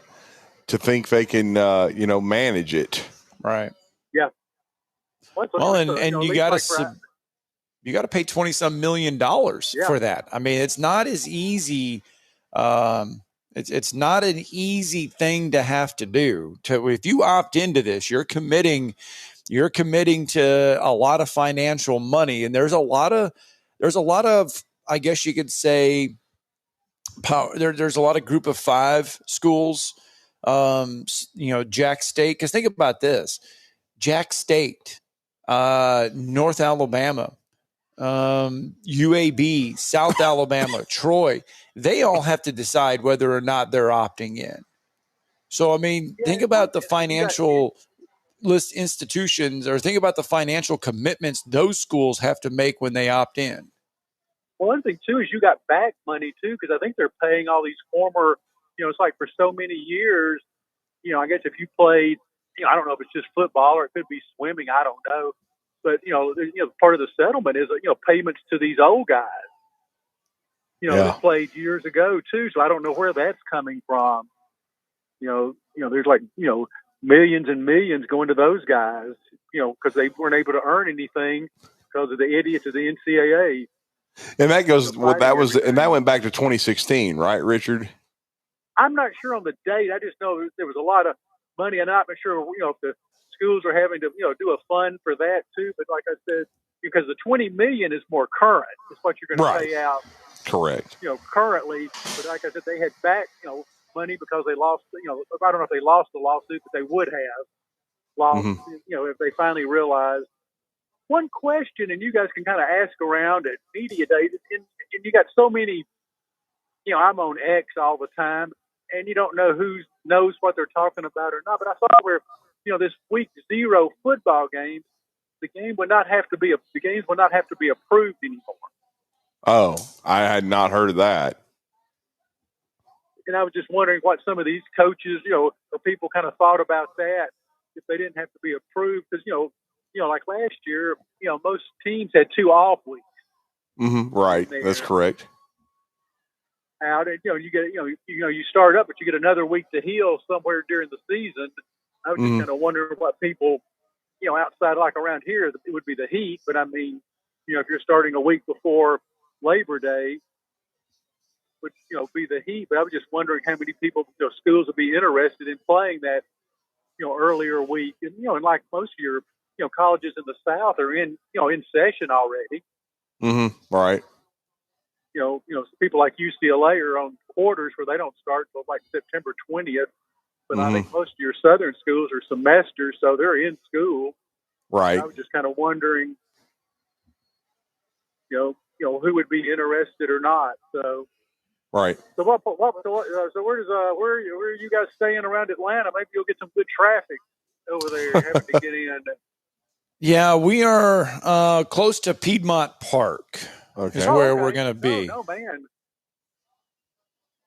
think they can, manage it. Right. Yeah. Well, and you got to pay $20-some million for that. I mean, it's not as easy. It's not an easy thing to have to do. If you opt into this, you're committing to a lot of financial money, and there's a lot of, I guess you could say, power. There's a lot of Group of Five schools. Jack State. Because think about this: Jack State, North Alabama, UAB, South Alabama, Troy. They all have to decide whether or not they're opting in. So, I mean, think about the financial list institutions, or think about the financial commitments those schools have to make when they opt in. one thing too is you got back money too, because I think they're paying all these former, it's like for so many years, I guess if you played, I don't know if it's just football or it could be swimming, I don't know, but part of the settlement is payments to these old guys, that played years ago too. So I don't know where that's coming from. There's like millions and millions going to those guys, because they weren't able to earn anything because of the idiots of the NCAA. And that goes and that went back to 2016, right, Richard? I'm not sure on the date. I just know there was a lot of money, and I'm not sure, if the schools are having to, do a fund for that too. But like I said, because the $20 million is more current. It's what you're going to pay out. Correct. Currently. But like I said, they had back, money because they lost, I don't know if they lost the lawsuit, but they would have lost, if they finally realized. One question, and you guys can kind of ask around at media days, and you got so many, I'm on X all the time, and you don't know who knows what they're talking about or not. But I saw where, this week 0 football games, the games would not have to be approved anymore. Oh, I had not heard of that. And I was just wondering what some of these coaches, or people kind of thought about that, if they didn't have to be approved. Because, like last year, most teams had 2 off weeks. Mm-hmm, right. That's correct. Out, and you get, you start up, but you get another week to heal somewhere during the season. I was just kind of wondering what people, outside, like around here, it would be the heat. But I mean, if you're starting a week before Labor Day, would be the heat. But I was just wondering how many people, schools would be interested in playing that, earlier week. And and like most of your, colleges in the South are in session already. Mm-hmm. Right. People like UCLA are on quarters where they don't start until like September 20th. But I think most of your Southern schools are semesters, so they're in school. Right. And I was just kind of wondering, who would be interested or not. So. Right. So so where are you guys staying around Atlanta? Maybe you'll get some good traffic over there having to get in. Yeah, we are close to Piedmont Park. Okay. Is where we're going to be. No, man.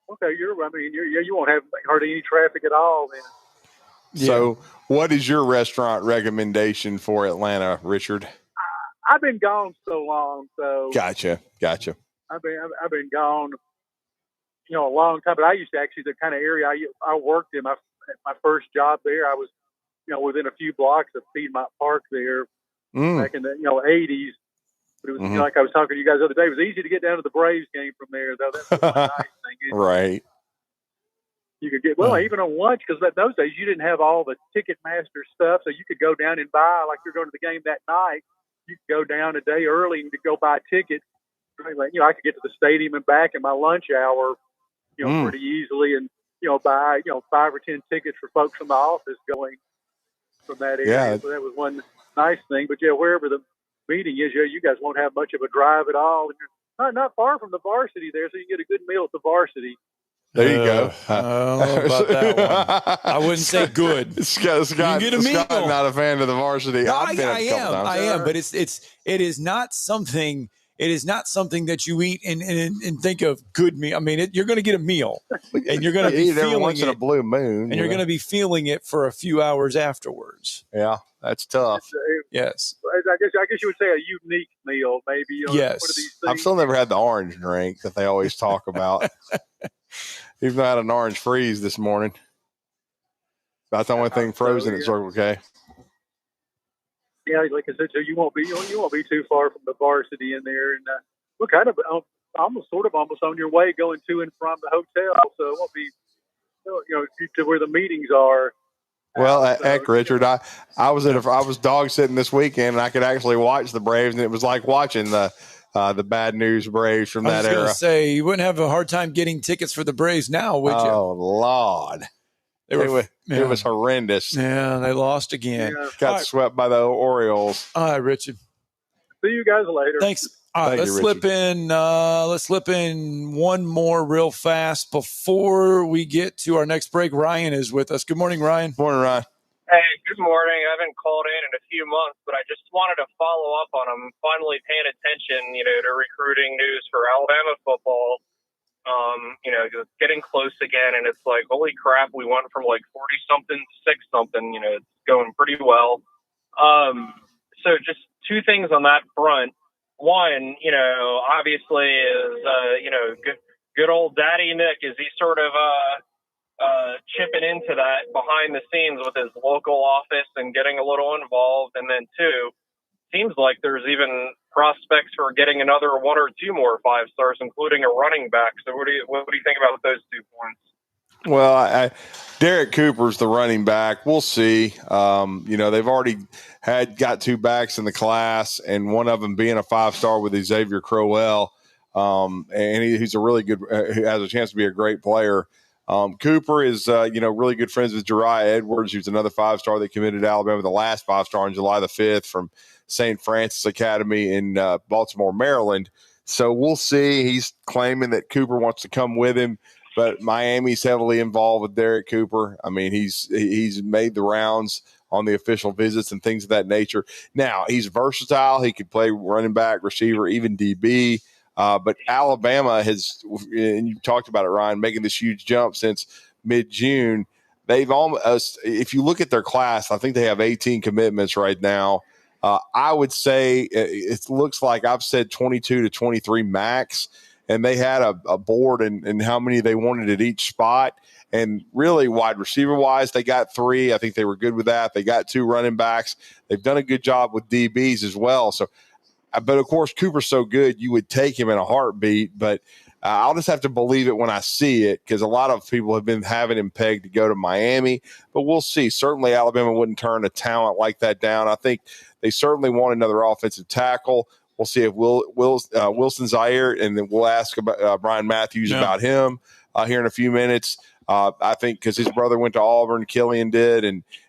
Okay, you won't have hardly any traffic at all then. Yeah. So, what is your restaurant recommendation for Atlanta, Richard? I've been gone so long, so Gotcha. I've been gone, a long time. But I used to actually the kind of area I worked in my first job there. I was, within a few blocks of Piedmont Park there back in the 80s. But it was like I was talking to you guys the other day. It was easy to get down to the Braves game from there, though. That's one nice thing. Right. You could get even on lunch, because those days you didn't have all the Ticketmaster stuff, so you could go down and buy, like you're going to the game that night. You could go down a day early and go buy tickets. I could get to the stadium and back in my lunch hour, pretty easily, and buy 5 or 10 tickets for folks from the office going from that area. Yeah. So that was one nice thing. But wherever the meeting is, you guys won't have much of a drive at all. And you're not far from the varsity there, so you can get a good meal at the varsity. There you go. I don't know about that one. I wouldn't say good. Scott, get a meal. Scott, not a fan of the varsity. No, I've been a couple times. I am, but it is not something. It is not something that you eat and think of good meal. I mean, you're going to get a meal, and you're going to be feeling once in a blue moon, and you're going to be feeling it for a few hours afterwards. Yeah, that's tough. Yes, I guess you would say a unique meal, maybe. Yes, one of these things. I've still never had the orange drink that they always talk about. Even though I had an orange freeze this morning. That's the only thing frozen at Circle K. Yeah, like I said, so you won't be too far from the varsity in there, and we're kind of almost on your way going to and from the hotel, so it won't be to where the meetings are. Well, heck, Richard, I was dog sitting this weekend, and I could actually watch the Braves, and it was like watching the bad news Braves from that era. I was going to say, you wouldn't have a hard time getting tickets for the Braves now, would you? Oh, Lord. It was horrendous. Yeah, they lost again. Yeah. Got swept by the Orioles. All right, Richard. See you guys later. Thanks. All right, let's slip in one more real fast before we get to our next break. Ryan is with us. Good morning, Ryan. Morning, Ryan. Hey, good morning. I haven't called in a few months, but I just wanted to follow up on I'm finally paying attention, to recruiting news for Alabama football. It's getting close again, and it's like, holy crap, we went from like 40-something to 6-something. It's going pretty well. So just two things on that front. One, obviously is, good old Daddy Nick. Is he sort of chipping into that behind the scenes with his local office and getting a little involved? And then two, seems like there's even prospects for getting another one or two more 5-stars, including a running back. So what do you think about those 2 points? Well, Derek Cooper's the running back. We'll see. They've already got 2 backs in the class, and one of them being a 5-star with Xavier Crowell. And he's a really good, who has a chance to be a great player. Cooper is, really good friends with Jariah Edwards, who's another 5-star that committed to Alabama, the last 5-star on July the 5th from St. Francis Academy in Baltimore, Maryland. So we'll see. He's claiming that Cooper wants to come with him, but Miami's heavily involved with Derek Cooper. I mean, he's made the rounds on the official visits and things of that nature. Now, he's versatile. He could play running back, receiver, even DB. But Alabama has, and you talked about it, Ryan, making this huge jump since mid-June. They've almost, if you look at their class, I think they have 18 commitments right now. I would say it looks like I've said 22 to 23 max, and they had a board and how many they wanted at each spot. And really, wide receiver-wise, they got 3. I think they were good with that. They got 2 running backs. They've done a good job with DBs as well. So, but of course, Cooper's so good, you would take him in a heartbeat. But I'll just have to believe it when I see it, because a lot of people have been having him pegged to go to Miami. But we'll see. Certainly, Alabama wouldn't turn a talent like that down. I think they certainly want another offensive tackle. We'll see if Wilson Zaire, and then we'll ask about Bryan Mathews about him here in a few minutes. I think because his brother went to Auburn, Killian did,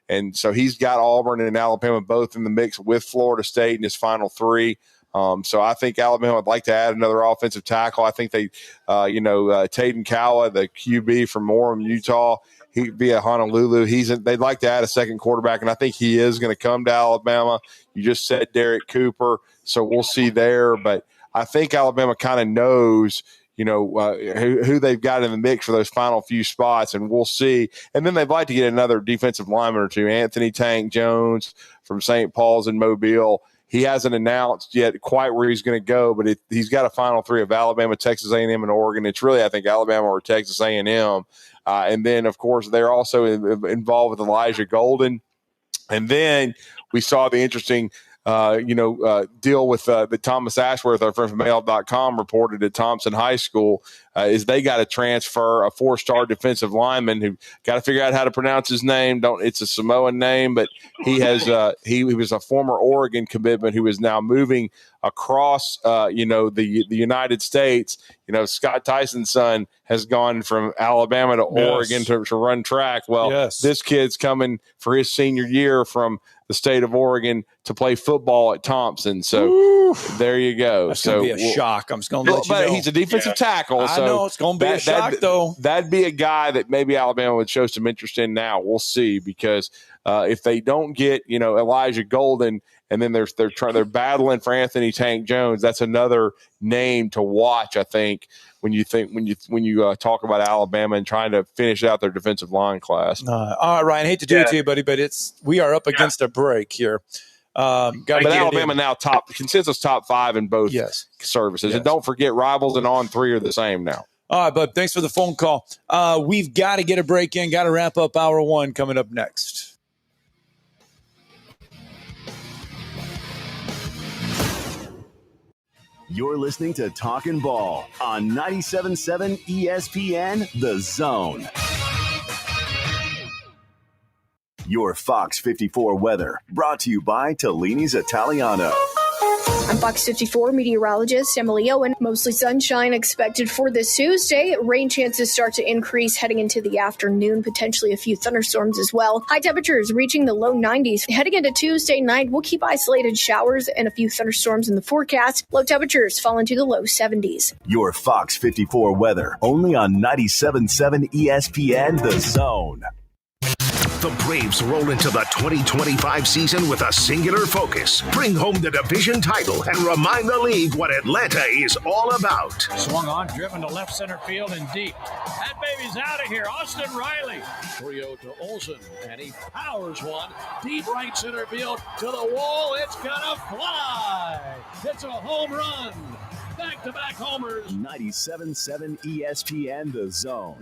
and so he's got Auburn and Alabama both in the mix with Florida State in his final 3. So I think Alabama would like to add another offensive tackle. I think they, Taden Kawa, the QB from Orem, Utah, he'd be at Honolulu. They'd like to add a second quarterback, and I think he is going to come to Alabama. You just said Derek Cooper, so we'll see there. But I think Alabama kind of knows, who they've got in the mix for those final few spots, and we'll see. And then they'd like to get another defensive lineman or two. Anthony Tank Jones from St. Paul's in Mobile. He hasn't announced yet quite where he's going to go, but he's got a final 3 of Alabama, Texas A&M, and Oregon. It's really, I think, Alabama or Texas A&M. And then, of course, they're also involved with Elijah Golden. And then we saw the interesting deal with the Thomas Ashworth, our friend from mail.com, reported at Thompson High School, is they got to transfer a 4-star defensive lineman who got to figure out how to pronounce his name. It's a Samoan name, but he has he was a former Oregon commitment who is now moving across the United States. Scott Tyson's son has gone from Alabama to Oregon to run track. Well, this kid's coming for his senior year from the state of Oregon to play football at Thompson. So there you go. That's going to be a shock. I'm just going to let you know. But he's a defensive tackle. So I know it's going to be a shock, though. That'd be a guy that maybe Alabama would show some interest in now. We'll see, because if they don't get, Elijah Golden, and then they're battling for Anthony Tank Jones, that's another name to watch, I think, when you talk about Alabama and trying to finish out their defensive line class. All right, Ryan, hate to do it to you, buddy, but we are up against a break here. But Alabama now consensus top 5 in both services. And don't forget, Rivals and On3 are the same now. All right, bud, thanks for the phone call. We've got to get a break in, got to wrap up hour 1 coming up next. You're listening to Talkin' Ball on 97.7 ESPN The Zone. Your Fox 54 weather brought to you by Tellini's Italiano. I'm Fox 54 meteorologist Emily Owen. Mostly sunshine expected for this Tuesday. Rain chances start to increase heading into the afternoon, potentially a few thunderstorms as well. High temperatures reaching the low 90s. Heading into Tuesday night, we'll keep isolated showers and a few thunderstorms in the forecast. Low temperatures fall into the low 70s. Your Fox 54 weather only on 97.7 ESPN The Zone. The Braves roll into the 2025 season with a singular focus. Bring home the division title and remind the league what Atlanta is all about. Swung on, driven to left center field and deep. That baby's out of here. Austin Riley. 3-0 to Olsen, and he powers one. Deep right center field to the wall. It's gonna fly. It's a home run. Back-to-back homers. 97.7 ESPN The Zone.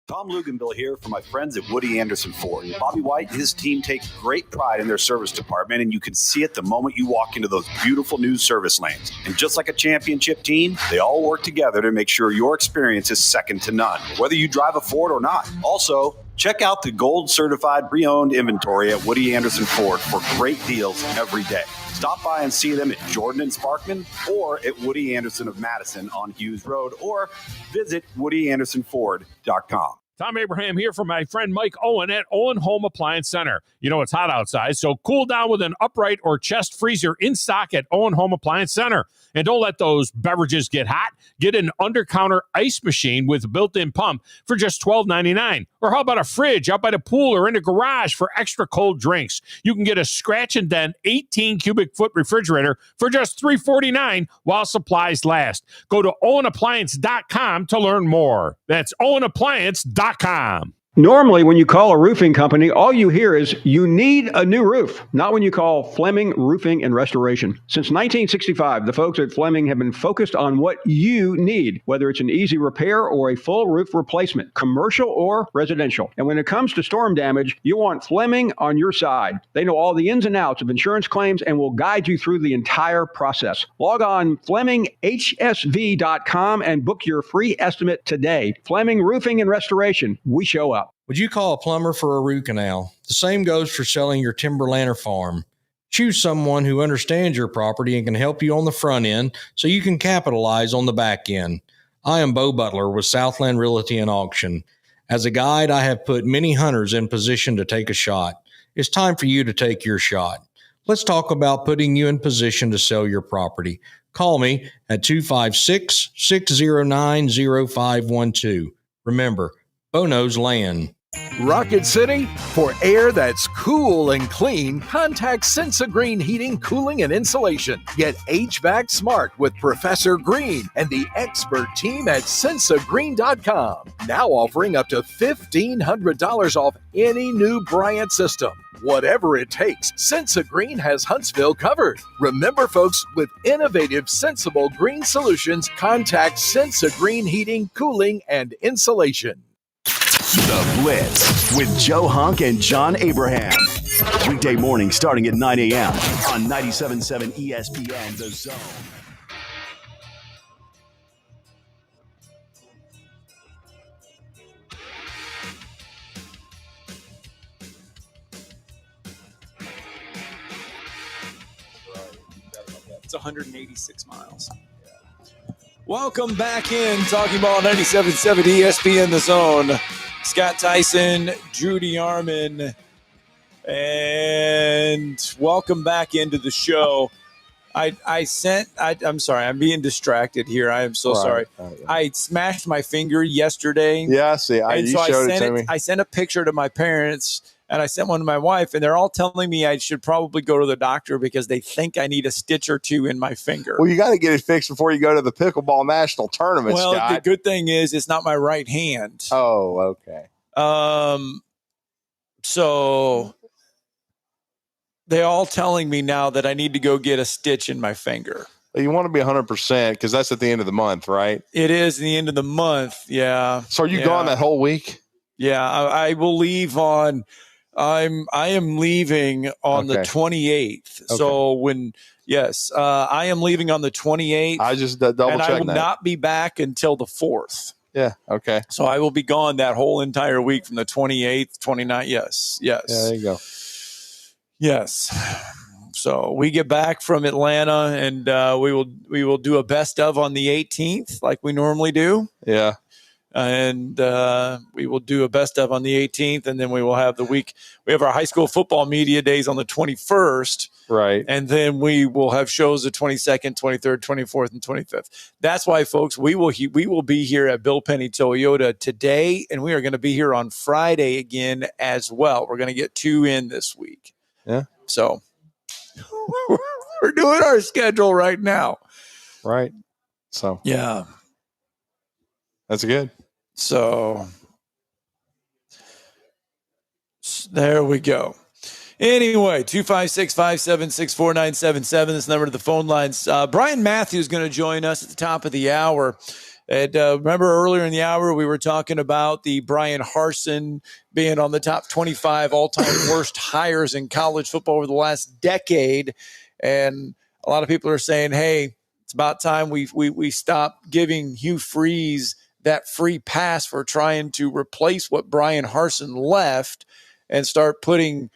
Tom Luganville here for my friends at Woody Anderson Ford. Bobby White and his team take great pride in their service department, and you can see it the moment you walk into those beautiful new service lanes. And just like a championship team, they all work together to make sure your experience is second to none, whether you drive a Ford or not. Also, check out the gold certified pre-owned inventory at Woody Anderson Ford for great deals every day. Stop by and see them at Jordan and Sparkman or at Woody Anderson of Madison on Hughes Road, or visit WoodyAndersonFord.com. Tom Abraham here for my friend Mike Owen at Owen Home Appliance Center. You know it's hot outside, so cool down with an upright or chest freezer in stock at Owen Home Appliance Center. And don't let those beverages get hot. Get an under-counter ice machine with a built-in pump for just $12.99. Or how about a fridge out by the pool or in the garage for extra cold drinks? You can get a scratch and dent 18 cubic foot refrigerator for just $3.49 while supplies last. Go to OwenAppliance.com to learn more. That's OwenAppliance.com. Normally, when you call a roofing company, all you hear is, you need a new roof. Not when you call Fleming Roofing and Restoration. Since 1965, the folks at Fleming have been focused on what you need, whether it's an easy repair or a full roof replacement, commercial or residential. And when it comes to storm damage, you want Fleming on your side. They know all the ins and outs of insurance claims and will guide you through the entire process. Log on FlemingHSV.com and book your free estimate today. Fleming Roofing and Restoration. We show up. Would you call a plumber for a root canal? The same goes for selling your timberland or farm. Choose someone who understands your property and can help you on the front end so you can capitalize on the back end. I am Bo Butler with Southland Realty and Auction. As a guide, I have put many hunters in position to take a shot. It's time for you to take your shot. Let's talk about putting you in position to sell your property. Call me at 256-609-0512. Remember, Bo knows land. Rocket City? For air that's cool and clean, contact Sensa Green Heating, Cooling, and Insulation. Get HVAC smart with Professor Green and the expert team at SensaGreen.com. Now offering up to $1,500 off any new Bryant system. Whatever it takes, Sensa Green has Huntsville covered. Remember, folks, with innovative, sensible green solutions, contact Sensa Green Heating, Cooling, and Insulation. The Blitz with Joe Hunk and John Abraham. Weekday morning starting at 9 a.m. on 97.7 ESPN The Zone. It's 186 miles. Welcome back in Talking Ball 97.7 ESPN The Zone. Scott Tyson, Drew DeArmond, and welcome back into the show. I'm sorry, I'm being distracted here. I am so sorry. I smashed my finger yesterday. Yeah, I see. You showed it to me. I sent a picture to my parents, and I sent one to my wife, and they're all telling me I should probably go to the doctor because they think I need a stitch or two in my finger. Well, you got to get it fixed before you go to the pickleball national tournament, Well, Scott. the good thing is it's not my right hand. Oh, okay. So they're all telling me now that I need to go get a stitch in my finger. You want to be 100% because that's at the end of the month, right? It is the end of the month. Yeah. So are you gone that whole week? Yeah, I will leave on. I am leaving on the 28th. Okay. So I am leaving on the 28th. I just double check that. And I will not be back until the 4th. Yeah. Okay. So I will be gone that whole entire week from the 28th, 29th. Yes. Yeah, there you go. Yes. So we get back from Atlanta, and we will do a best of on the 18th, like we normally do. Yeah. And we will do a best of on the 18th, and then we will have we have our high school football media days on the 21st. Right. And then we will have shows the 22nd, 23rd, 24th, and 25th. That's why, folks, we will be here at Bill Penney Toyota today, and we are going to be here on Friday again as well. We're going to get 2 in this week. Yeah. So we're doing our schedule right now. Right. So. Yeah. That's good. So there we go. Anyway, 256-576-4977. This number to the phone lines. Bryan Mathews is going to join us at the top of the hour. And remember earlier in the hour, we were talking about the Brian Harsin being on the top 25 all-time worst hires in college football over the last decade. And a lot of people are saying, hey, it's about time we stop giving Hugh Freeze that free pass for trying to replace what Brian Harsin left and start putting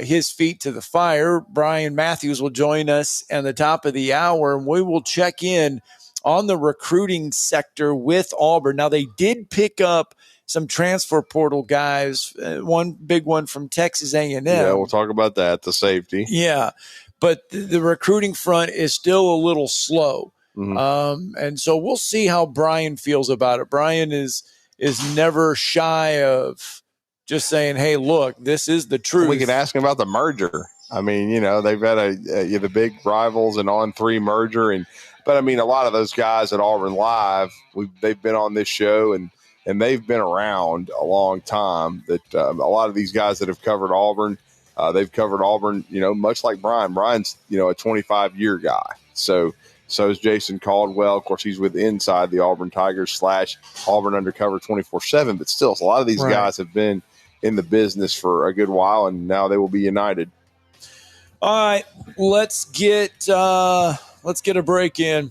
his feet to the fire. Bryan Mathews will join us at the top of the hour, and we will check in on the recruiting sector with Auburn. Now, they did pick up some transfer portal guys, one big one from Texas A&M. Yeah, we'll talk about that, the safety. Yeah, but the recruiting front is still a little slow. Mm-hmm. And so we'll see how Bryan feels about it. Bryan is never shy of just saying, hey, look, this is the truth. We could ask him about the merger. I mean, they've had the big rivals and on-3 merger. But I mean, a lot of those guys at Auburn Live, they've been on this show and they've been around a long time. That a lot of these guys that have covered Auburn, they've covered Auburn, much like Bryan. Bryan's, a 25-year guy. So is Jason Caldwell. Of course, he's with Inside the Auburn Tigers / Auburn Undercover 24/7. But still, a lot of these guys have been in the business for a good while, and now they will be united. All right, let's get a break in.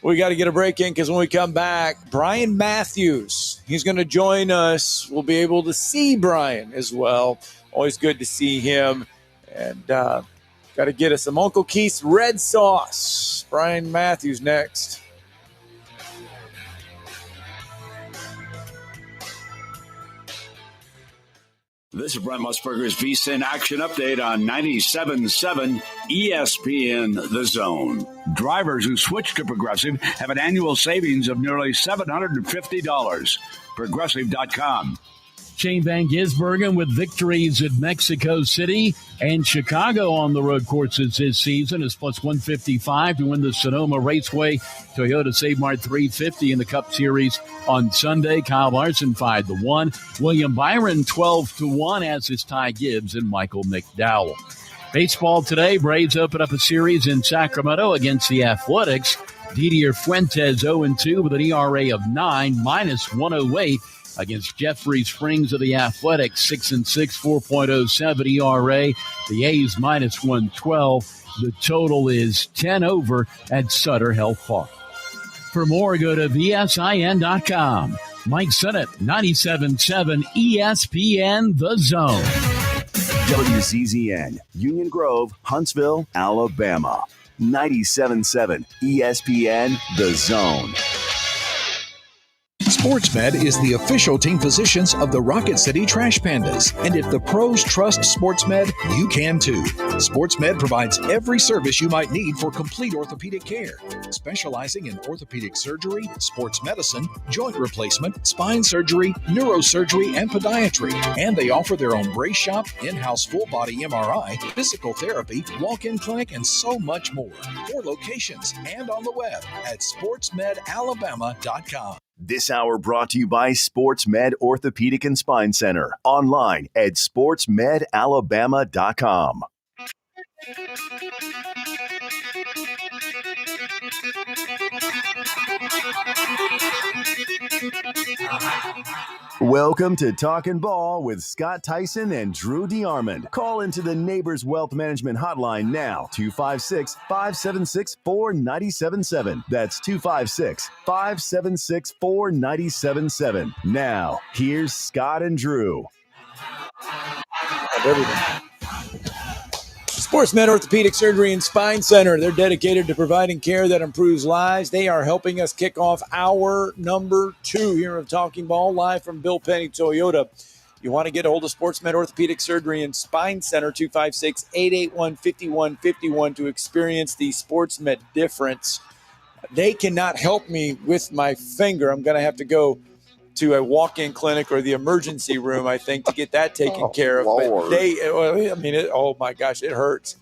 We got to get a break in because when we come back, Bryan Mathews, he's going to join us. We'll be able to see Bryan as well. Always good to see him. And got to get us some Uncle Keith's red sauce. Bryan Mathews next. This is Brent Musburger's VSiN Action Update on 97.7 ESPN The Zone. Drivers who switch to Progressive have an annual savings of nearly $750. Progressive.com. Shane Van Gisbergen with victories at Mexico City and Chicago on the road courses this season is plus 155 to win the Sonoma Raceway Toyota Save Mart 350 in the Cup Series on Sunday. Kyle Larson 5-1. William Byron 12-1, as is Ty Gibbs and Michael McDowell. Baseball today, Braves open up a series in Sacramento against the Athletics. Didier Fuentes 0-2 with an ERA of 9, -108. Against Jeffrey Springs of the Athletics, 6-6, 4.07 ERA. The A's -112. The total is 10 over at Sutter Health Park. For more, go to VSIN.com. Mike Sennett, 97.7 ESPN The Zone. WCZN, Union Grove, Huntsville, Alabama. 97.7 ESPN The Zone. SportsMed is the official team physicians of the Rocket City Trash Pandas. And if the pros trust SportsMed, you can too. SportsMed provides every service you might need for complete orthopedic care, specializing in orthopedic surgery, sports medicine, joint replacement, spine surgery, neurosurgery, and podiatry. And they offer their own brace shop, in-house full-body MRI, physical therapy, walk-in clinic, and so much more. 4 locations and on the web at sportsmedalabama.com. This hour brought to you by SportsMed Orthopedic and Spine Center. Online at sportsmedalabama.com. Welcome to Talkin' Ball with Scott Tyson and Drew DeArmond. Call into the Neighbors Wealth Management Hotline now, 256-576-4977. That's 256-576-4977. Now, here's Scott and Drew. SportsMed Orthopedic Surgery and Spine Center. They're dedicated to providing care that improves lives. They are helping us kick off hour number 2 here of Talking Ball, live from Bill Penney Toyota. You want to get a hold of SportsMed Orthopedic Surgery and Spine Center, 256-881-5151 to experience the SportsMed difference. They cannot help me with my finger. I'm going to have to go to a walk-in clinic or the emergency room, I think, to get that taken care of. Lord. But oh my gosh, it hurts.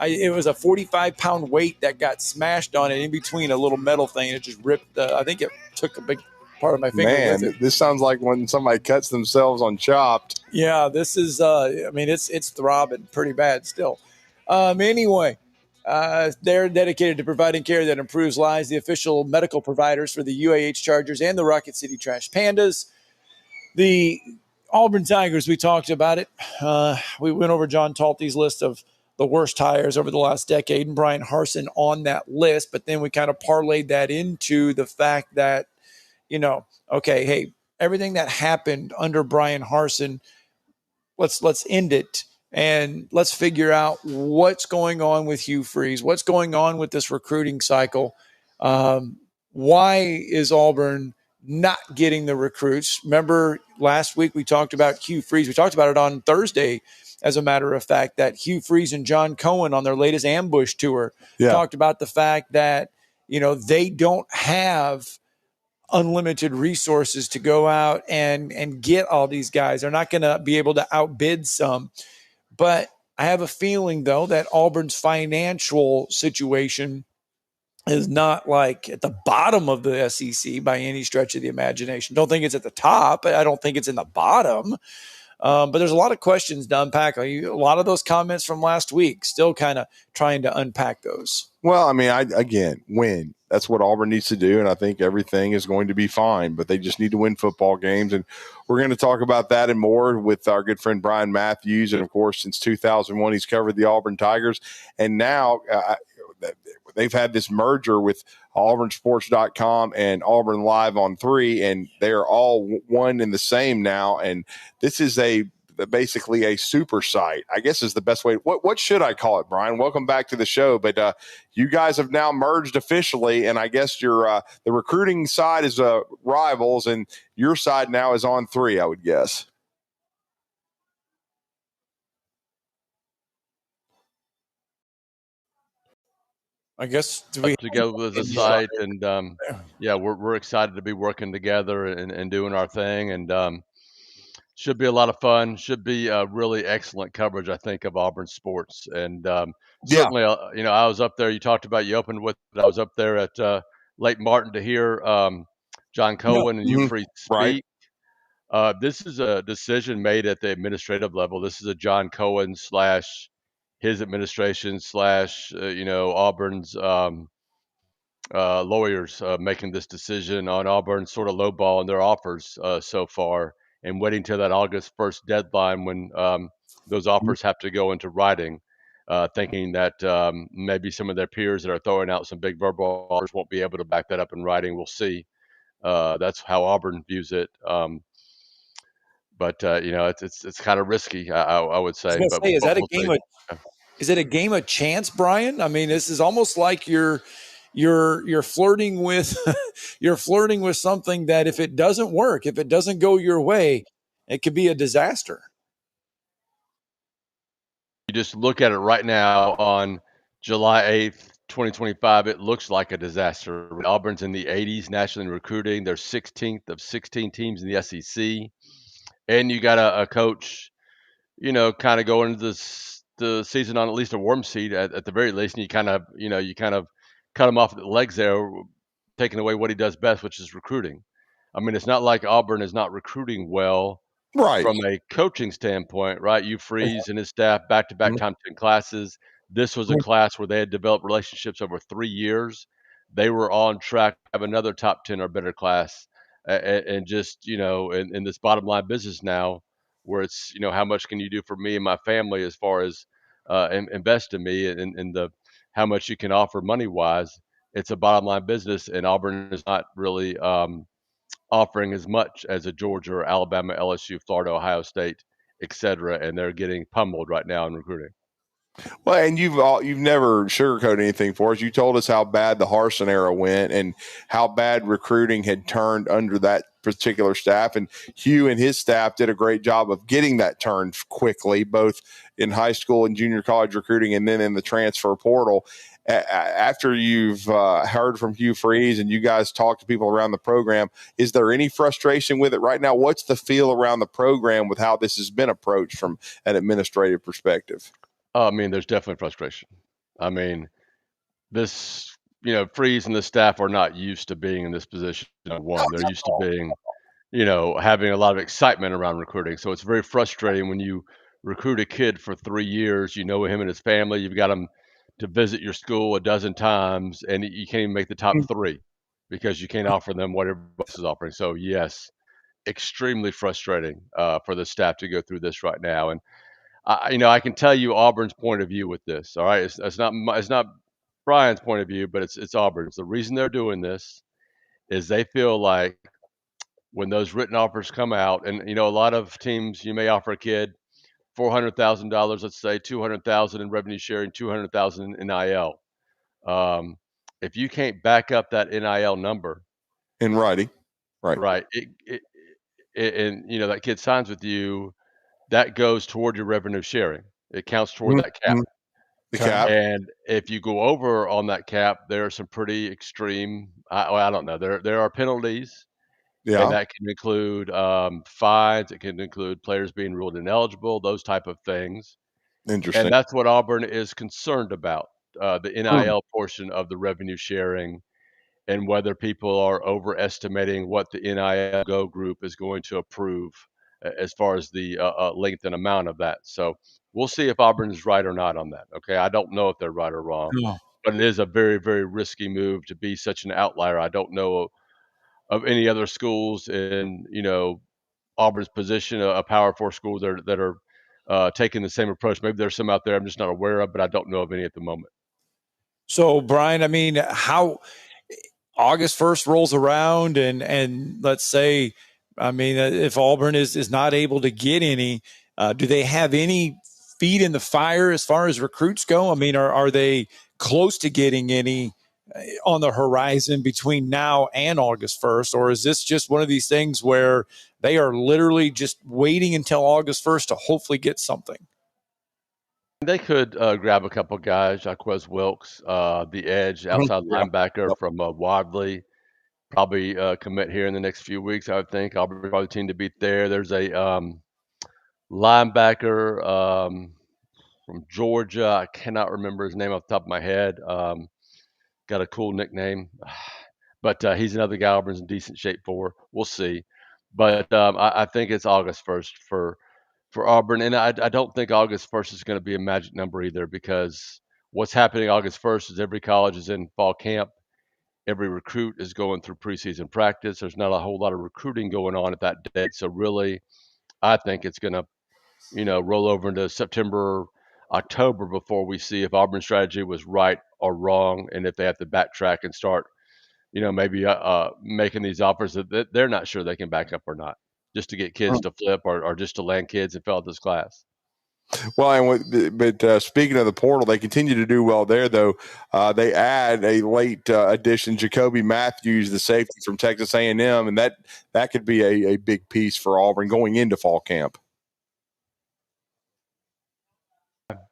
It was a 45-pound weight that got smashed on it in between a little metal thing. It just ripped. I think it took a big part of my finger with it. This sounds like when somebody cuts themselves on Chopped. Yeah, this is. It's throbbing pretty bad still. Anyway. They're dedicated to providing care that improves lives, the official medical providers for the UAH Chargers and the Rocket City Trash Pandas. The Auburn Tigers, we talked about it. We went over John Talty's list of the worst hires over the last decade, and Brian Harsin on that list. But then we kind of parlayed that into the fact that, everything that happened under Brian Harsin, let's end it. And let's figure out what's going on with Hugh Freeze, what's going on with this recruiting cycle. Why is Auburn not getting the recruits? Remember last week we talked about Hugh Freeze. We talked about it on Thursday, as a matter of fact, that Hugh Freeze and John Cohen on their latest ambush tour talked about the fact that, they don't have unlimited resources to go out and get all these guys. They're not going to be able to outbid some. But I have a feeling, though, that Auburn's financial situation is not like at the bottom of the SEC by any stretch of the imagination. Don't think it's at the top. I don't think it's in the bottom. But there's a lot of questions to unpack. A lot of those comments from last week, still kind of trying to unpack those. Well, win. That's what Auburn needs to do, and I think everything is going to be fine. But they just need to win football games, and we're going to talk about that and more with our good friend Bryan Mathews. And, of course, since 2001, he's covered the Auburn Tigers. And now they've had this merger with auburnsports.com and Auburn Live on 3, and they're all one and the same now. And this is basically a super site, I guess is the best way. What should I call it, Brian? Welcome back to the show. But you guys have now merged officially, and I guess your the recruiting side is Rivals, and your side now is on 3, I would guess. I guess together with the site, and we're excited to be working together and doing our thing, and should be a lot of fun. Should be really excellent coverage, I think, of Auburn sports. And certainly, I was up there. You talked about you opened with. I was up there at Lake Martin to hear John Cohen and Hugh Freeze speak. Right. This is a decision made at the administrative level. This is a John Cohen / his administration / Auburn's lawyers making this decision on Auburn sort of lowballing their offers so far, and waiting till that August 1st deadline when those offers have to go into writing, thinking that maybe some of their peers that are throwing out some big verbal offers won't be able to back that up in writing. We'll see. That's how Auburn views it. But it's kind of risky, I would say. Is that a game of? Is it a game of chance, Brian? I mean, this is almost like you're flirting with you're flirting with something that if it doesn't work, if it doesn't go your way, it could be a disaster. You just look at it right now on July 8th, 2025, it looks like a disaster. Auburn's in the 80s nationally in recruiting. They're 16th of 16 teams in the SEC. And you got a coach, kind of going into the season on at least a warm seat at the very least. And you kind of cut him off at the legs there, taking away what he does best, which is recruiting. I mean, it's not like Auburn is not recruiting well from a coaching standpoint, right? Hugh Freeze and his staff, back-to-back top 10 classes. This was a class where they had developed relationships over 3 years. They were on track to have another top 10 or better class. And just, in this bottom line business now, where it's, how much can you do for me and my family as far as invest in me and the how much you can offer money-wise. It's a bottom line business, and Auburn is not really offering as much as a Georgia or Alabama, LSU, Florida, Ohio State, et cetera, and they're getting pummeled right now in recruiting. Well, and you've never sugarcoated anything for us. You told us how bad the Harsin era went and how bad recruiting had turned under that particular staff. And Hugh and his staff did a great job of getting that turned quickly, both in high school and junior college recruiting and then in the transfer portal. After you've heard from Hugh Freeze and you guys talk to people around the program, is there any frustration with it right now? What's the feel around the program with how this has been approached from an administrative perspective? I mean, there's definitely frustration. I mean, this, Freeze and the staff are not used to being in this position. One, they're used to being, having a lot of excitement around recruiting. So it's very frustrating when you recruit a kid for 3 years, him and his family, you've got him to visit your school a dozen times, and you can't even make the top 3 because you can't offer them what everybody else is offering. So yes, extremely frustrating for the staff to go through this right now. And I can tell you Auburn's point of view with this. All right, it's not Brian's point of view, but it's Auburn's. The reason they're doing this is they feel like when those written offers come out, and a lot of teams, you may offer a kid $400,000, let's say $200,000 in revenue sharing, $200,000 in NIL. If you can't back up that NIL number in writing, right, and that kid signs with you, that goes toward your revenue sharing. It counts toward that cap. The cap. And if you go over on that cap, there are some pretty extreme. I don't know. There are penalties. Yeah. And that can include fines. It can include players being ruled ineligible. Those type of things. Interesting. And that's what Auburn is concerned about. The NIL portion of the revenue sharing, and whether people are overestimating what the NIL Go group is going to approve as far as the length and amount of that. So we'll see if Auburn is right or not on that. Okay, I don't know if they're right or wrong, but it is a very, very risky move to be such an outlier. I don't know of any other schools in Auburn's position, a Power 4 school that are taking the same approach. Maybe there's some out there I'm just not aware of, but I don't know of any at the moment. So, Brian, I mean, how August 1st rolls around and let's say, I mean, if Auburn is not able to get any, do they have any feet in the fire as far as recruits go? I mean, are they close to getting any on the horizon between now and August 1st? Or is this just one of these things where they are literally just waiting until August 1st to hopefully get something? They could grab a couple guys, Jaquez Wilkes, the edge, outside linebacker from Wadley, probably commit here in the next few weeks, I would think. Auburn probably the team to beat there. There's a linebacker from Georgia. I cannot remember his name off the top of my head. Got a cool nickname. But he's another guy Auburn's in decent shape for. We'll see. But I think it's August 1st for Auburn. And I don't think August 1st is going to be a magic number either, because what's happening August 1st is every college is in fall camp. Every recruit is going through preseason practice. There's not a whole lot of recruiting going on at that date. So really, I think it's going to, roll over into September, October before we see if Auburn's strategy was right or wrong, and if they have to backtrack and start, maybe making these offers that they're not sure they can back up or not, just to get kids to flip or just to land kids and fill out this class. Well, but speaking of the portal, they continue to do well there, though. They add a late addition, Jacoby Mathews, the safety from Texas A&M, and that could be a big piece for Auburn going into fall camp.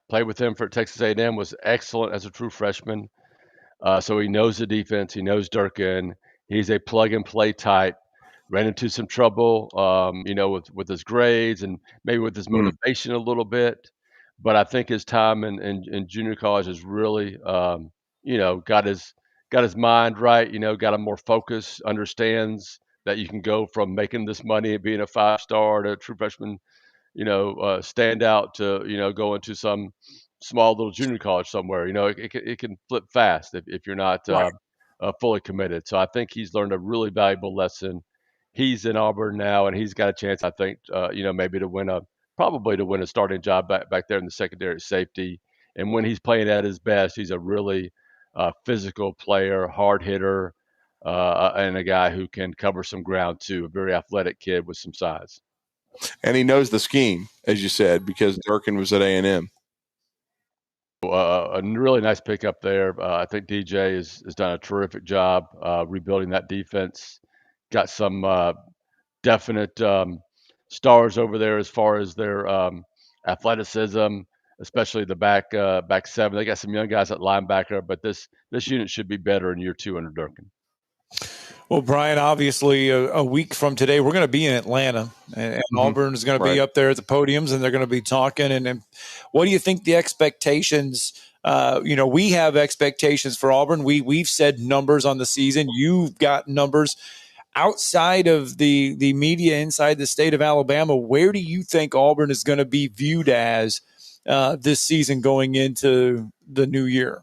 Played with him for Texas A&M, was excellent as a true freshman. So he knows the defense. He knows Durkin. He's a plug-and-play type. Ran into some trouble, with his grades and maybe with his motivation a little bit. But I think his time in junior college has really, got his mind right. Got him more focused. Understands that you can go from making this money and being a 5-star to a true freshman, stand out to go into some small little junior college somewhere. It can flip fast if you're not fully committed. So I think he's learned a really valuable lesson. He's in Auburn now, and he's got a chance, I think, maybe to win a starting job back there in the secondary safety. And when he's playing at his best, he's a really physical player, hard hitter, and a guy who can cover some ground too. A very athletic kid with some size. And he knows the scheme, as you said, because Durkin was at A&M. a really nice pickup there. I think DJ has done a terrific job rebuilding that defense. Got some definite stars over there as far as their athleticism, especially the back seven. They got some young guys at linebacker, but this unit should be better in year 2 under Durkin. Well, Brian, obviously a week from today, we're going to be in Atlanta, and Auburn is going to be up there at the podiums, and they're going to be talking. And what do you think the expectations? We have expectations for Auburn. We've said numbers on the season. You've got numbers outside of the media inside the state of Alabama. Where do you think Auburn is going to be viewed as this season going into the new year?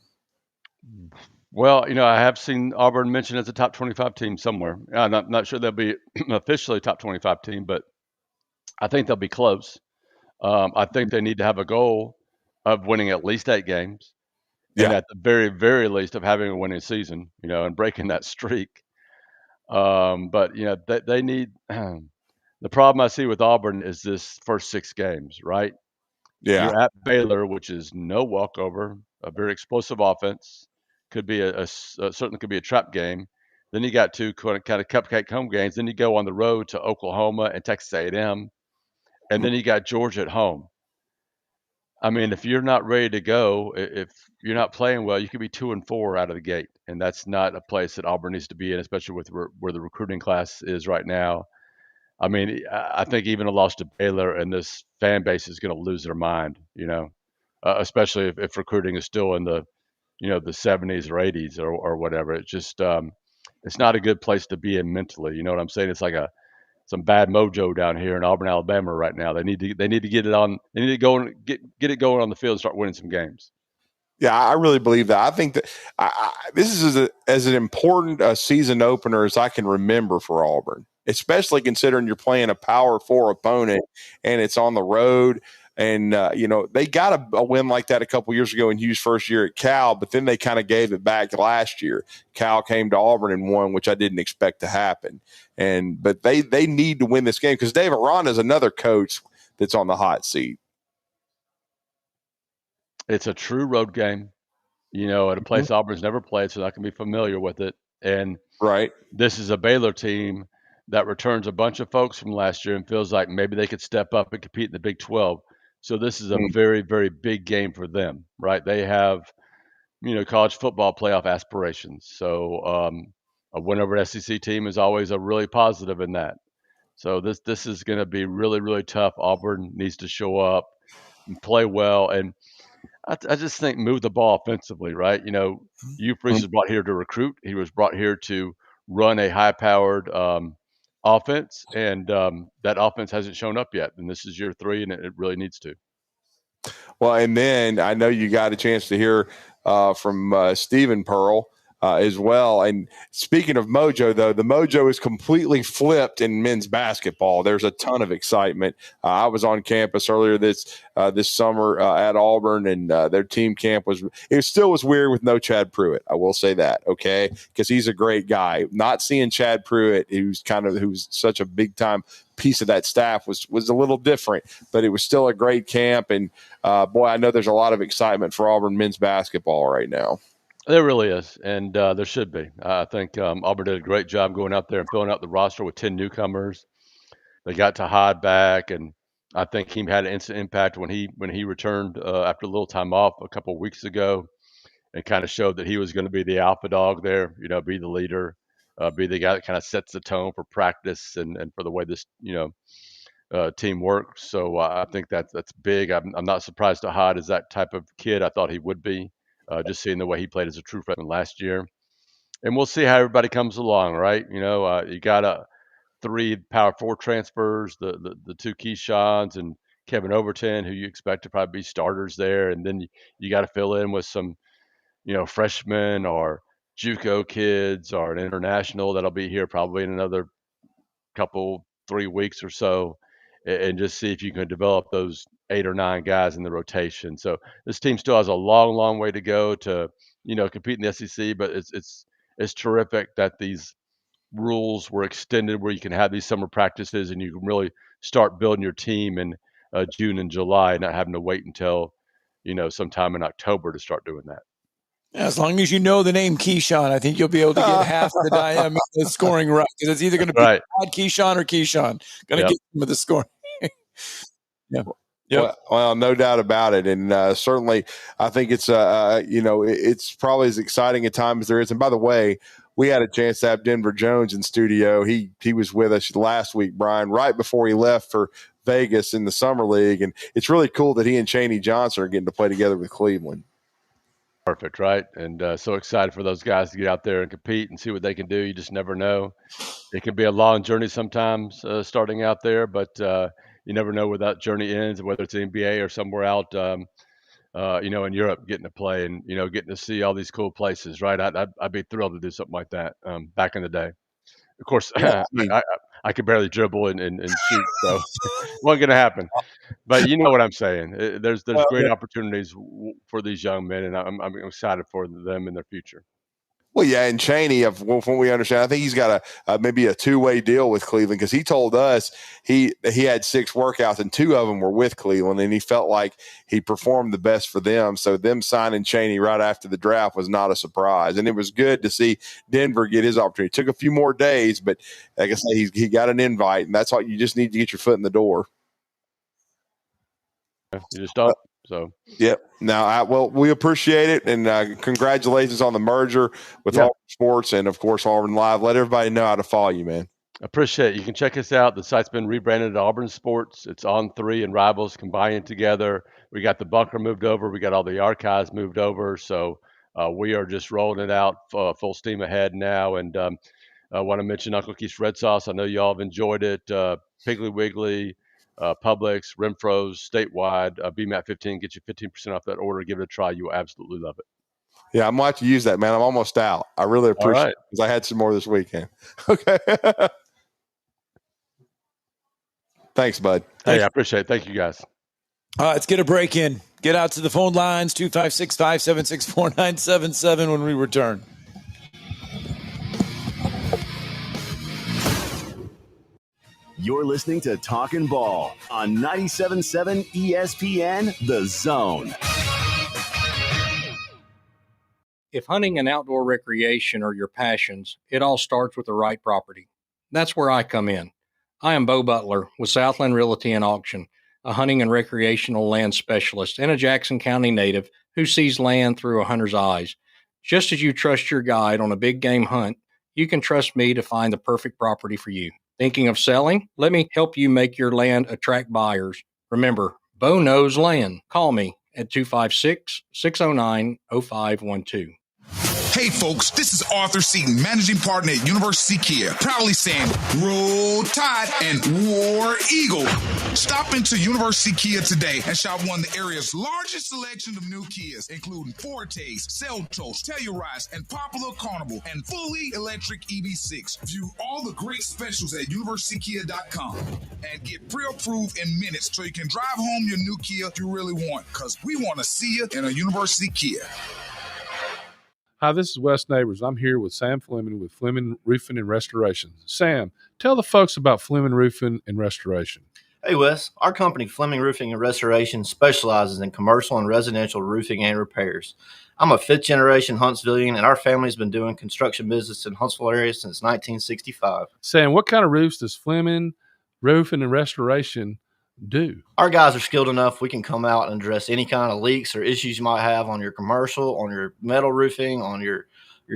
Well, I have seen Auburn mentioned as a top 25 team somewhere. I'm not sure they'll be officially a top 25 team, but I think they'll be close. I think they need to have a goal of winning at least 8 games, and at the very, very least of having a winning season, and breaking that streak. But they need. The problem I see with Auburn is this first 6 games, right? Yeah. You're at Baylor, which is no walkover, a very explosive offense. Could be certainly could be a trap game. Then you got 2 kind of cupcake home games. Then you go on the road to Oklahoma and Texas A&M, and then you got Georgia at home. I mean, if you're not ready to go, if you're not playing well, you could be 2-4 out of the gate, and that's not a place that Auburn needs to be in, especially with where the recruiting class is right now. I mean, I think even a loss to Baylor and this fan base is going to lose their mind, especially if recruiting is still in the the 70s or 80s or whatever. It's just it's not a good place to be in mentally. You know what I'm saying? It's like some bad mojo down here in Auburn, Alabama right now. They need to get it on. They need to go and get it going on the field and start winning some games. Yeah, I really believe that. I think that this is as an important season opener as I can remember for Auburn, especially considering you're playing a Power 4 opponent and it's on the road. And, they got a win like that a couple years ago in Hugh's first year at Cal, but then they kind of gave it back last year. Cal came to Auburn and won, which I didn't expect to happen. But they need to win this game because David Ron is another coach that's on the hot seat. It's a true road game, at a place Auburn's never played, so I can be familiar with it. And this is a Baylor team that returns a bunch of folks from last year and feels like maybe they could step up and compete in the Big 12. So this is a very, very big game for them, right? They have, college football playoff aspirations. So a win over an SEC team is always a really positive in that. So this is going to be really, really tough. Auburn needs to show up and play well. And I just think move the ball offensively, right? Hugh Freeze was brought here to recruit. He was brought here to run a high-powered offense, and that offense hasn't shown up yet. And this is year 3, and it really needs to. Well, and then I know you got a chance to hear from Stephen Pearl as well. And speaking of mojo, though, the mojo is completely flipped in men's basketball. There's a ton of excitement. I was on campus earlier this summer at Auburn, and their team camp was weird with no Chad Pruitt. I will say that, okay, because he's a great guy. Not seeing Chad Pruitt, who's such a big time piece of that staff, was a little different, but it was still a great camp. And boy, I know there's a lot of excitement for Auburn men's basketball right now. There really is, and there should be. I think Auburn did a great job going out there and filling out the roster with 10 newcomers. They got to hide back, and I think he had an instant impact when he returned after a little time off a couple of weeks ago, and kind of showed that he was going to be the alpha dog there. Be the leader, be the guy that kind of sets the tone for practice and for the way this team works. So I think that's big. I'm not surprised that Hyde is that type of kid. I thought he would be. Just seeing the way he played as a true freshman last year. And we'll see how everybody comes along, right? You got 3 Power 4 transfers, the 2 Keyshawn's and Kevin Overton, who you expect to probably be starters there. And then you got to fill in with some, freshmen or JUCO kids or an international that'll be here probably in another 3 weeks or so, and just see if you can develop those 8 or 9 guys in the rotation. So this team still has a long, long way to go to, compete in the SEC, but it's terrific that these rules were extended where you can have these summer practices and you can really start building your team in June and July, not having to wait until, sometime in October to start doing that. As long as you know the name Keyshawn, I think you'll be able to get half the scoring right, because it's either going to be right. Keyshawn or Keyshawn. Going to get some of the scoring. Yeah. Yep. Well, no doubt about it, and certainly, I think it's it's probably as exciting a time as there is. And by the way, we had a chance to have Denver Jones in studio. He was with us last week, Brian, right before he left for Vegas in the summer league, and it's really cool that he and Chaney Johnson are getting to play together with Cleveland. Perfect, right? And so excited for those guys to get out there and compete and see what they can do. You just never know. It can be a long journey sometimes starting out there, but you never know where that journey ends, whether it's the NBA or somewhere out, in Europe, getting to play and, getting to see all these cool places, right? I'd be thrilled to do something like that back in the day. Of course, Yeah, I could barely dribble and shoot, so it wasn't going to happen. But you know what I'm saying. There's great opportunities for these young men, and I'm excited for them in their future. Well, yeah, and Chaney, from what we understand, I think he's got maybe a two-way deal with Cleveland, because he told us he had 6 workouts and 2 of them were with Cleveland, and he felt like he performed the best for them. So them signing Chaney right after the draft was not a surprise, and it was good to see Denver get his opportunity. It took a few more days, but like I say, he got an invite, and that's all you just need to get your foot in the door. You just don't. So, yep. Now, we appreciate it, and congratulations on the merger with Auburn Sports and, of course, Auburn Live. Let everybody know how to follow you, man. Appreciate it. You can check us out. The site's been rebranded to Auburn Sports. It's On3 and Rivals combining together. We got the bunker moved over. We got all the archives moved over. So we are just rolling it out full steam ahead now. And I want to mention Uncle Keith's Red Sauce. I know you all have enjoyed it. Piggly Wiggly, Publix, Renfro's, statewide, BMAT 15, get you 15% off that order. Give it a try. You will absolutely love it. Yeah, I'm going to have to use that, man. I'm almost out. I really appreciate it, because I had some more this weekend. Okay. Thanks, bud. Hey, I appreciate it. Thank you, guys. All right, let's get a break in. Get out to the phone lines, 256-576-4977 when we return. You're listening to Talkin' Ball on 97.7 ESPN, The Zone. If hunting and outdoor recreation are your passions, it all starts with the right property. That's where I come in. I am Bo Butler with Southland Realty and Auction, a hunting and recreational land specialist and a Jackson County native who sees land through a hunter's eyes. Just as you trust your guide on a big game hunt, you can trust me to find the perfect property for you. Thinking of selling? Let me help you make your land attract buyers. Remember, Bo knows land. Call me at 256-609-0512. Hey folks, this is Arthur Seaton, managing partner at University Kia, proudly saying Roll Tide and War Eagle. Stop into University Kia today and shop one of the area's largest selection of new Kias, including Fortes, Seltos, Telluride, and Popular Carnival, and fully electric EV6. View all the great specials at universitykia.com and get pre-approved in minutes so you can drive home your new Kia you really want, because we want to see you in a University Kia. Hi, this is Wes Neighbors. I'm here with Sam Fleming with Fleming Roofing and Restoration. Sam, tell the folks about Fleming Roofing and Restoration. Hey, Wes. Our company, Fleming Roofing and Restoration, specializes in commercial and residential roofing and repairs. I'm a fifth-generation Huntsvillian, and our family's been doing construction business in Huntsville area since 1965. Sam, what kind of roofs does Fleming Roofing and Restoration do? Our guys are skilled enough. We can come out and address any kind of leaks or issues you might have on your commercial, on your metal roofing, on your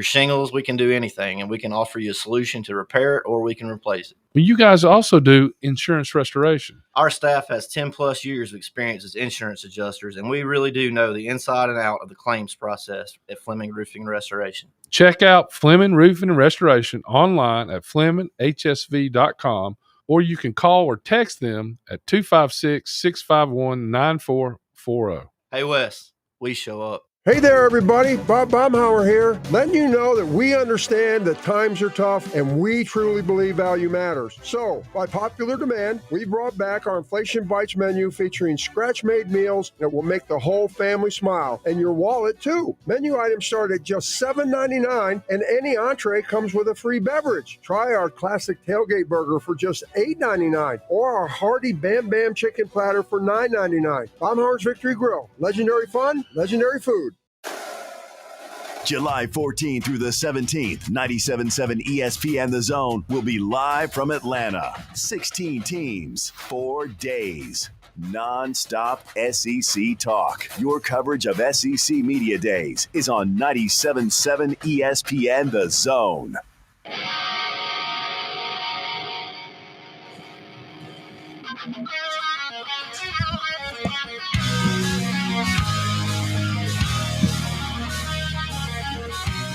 shingles. We can do anything, and we can offer you a solution to repair it, or we can replace it. You guys also do insurance restoration. Our staff has 10 plus years of experience as insurance adjusters, and we really do know the inside and out of the claims process at Fleming Roofing and Restoration. Check out Fleming Roofing and Restoration online at FlemingHSV.com, or you can call or text them at 256-651-9440. Hey, Wes, we show up. Hey there, everybody. Bob Baumhauer here, letting you know that we understand that times are tough and we truly believe value matters. So, by popular demand, we brought back our Inflation Bites menu featuring scratch-made meals that will make the whole family smile and your wallet, too. Menu items start at just $7.99 and any entree comes with a free beverage. Try our classic tailgate burger for just $8.99 or our hearty Bam Bam chicken platter for $9.99. Baumhauer's Victory Grill. Legendary fun, legendary food. July 14th through the 17th, 97.7 ESPN The Zone will be live from Atlanta. 16 teams, 4 days. Non-stop SEC talk. Your coverage of SEC Media Days is on 97.7 ESPN The Zone.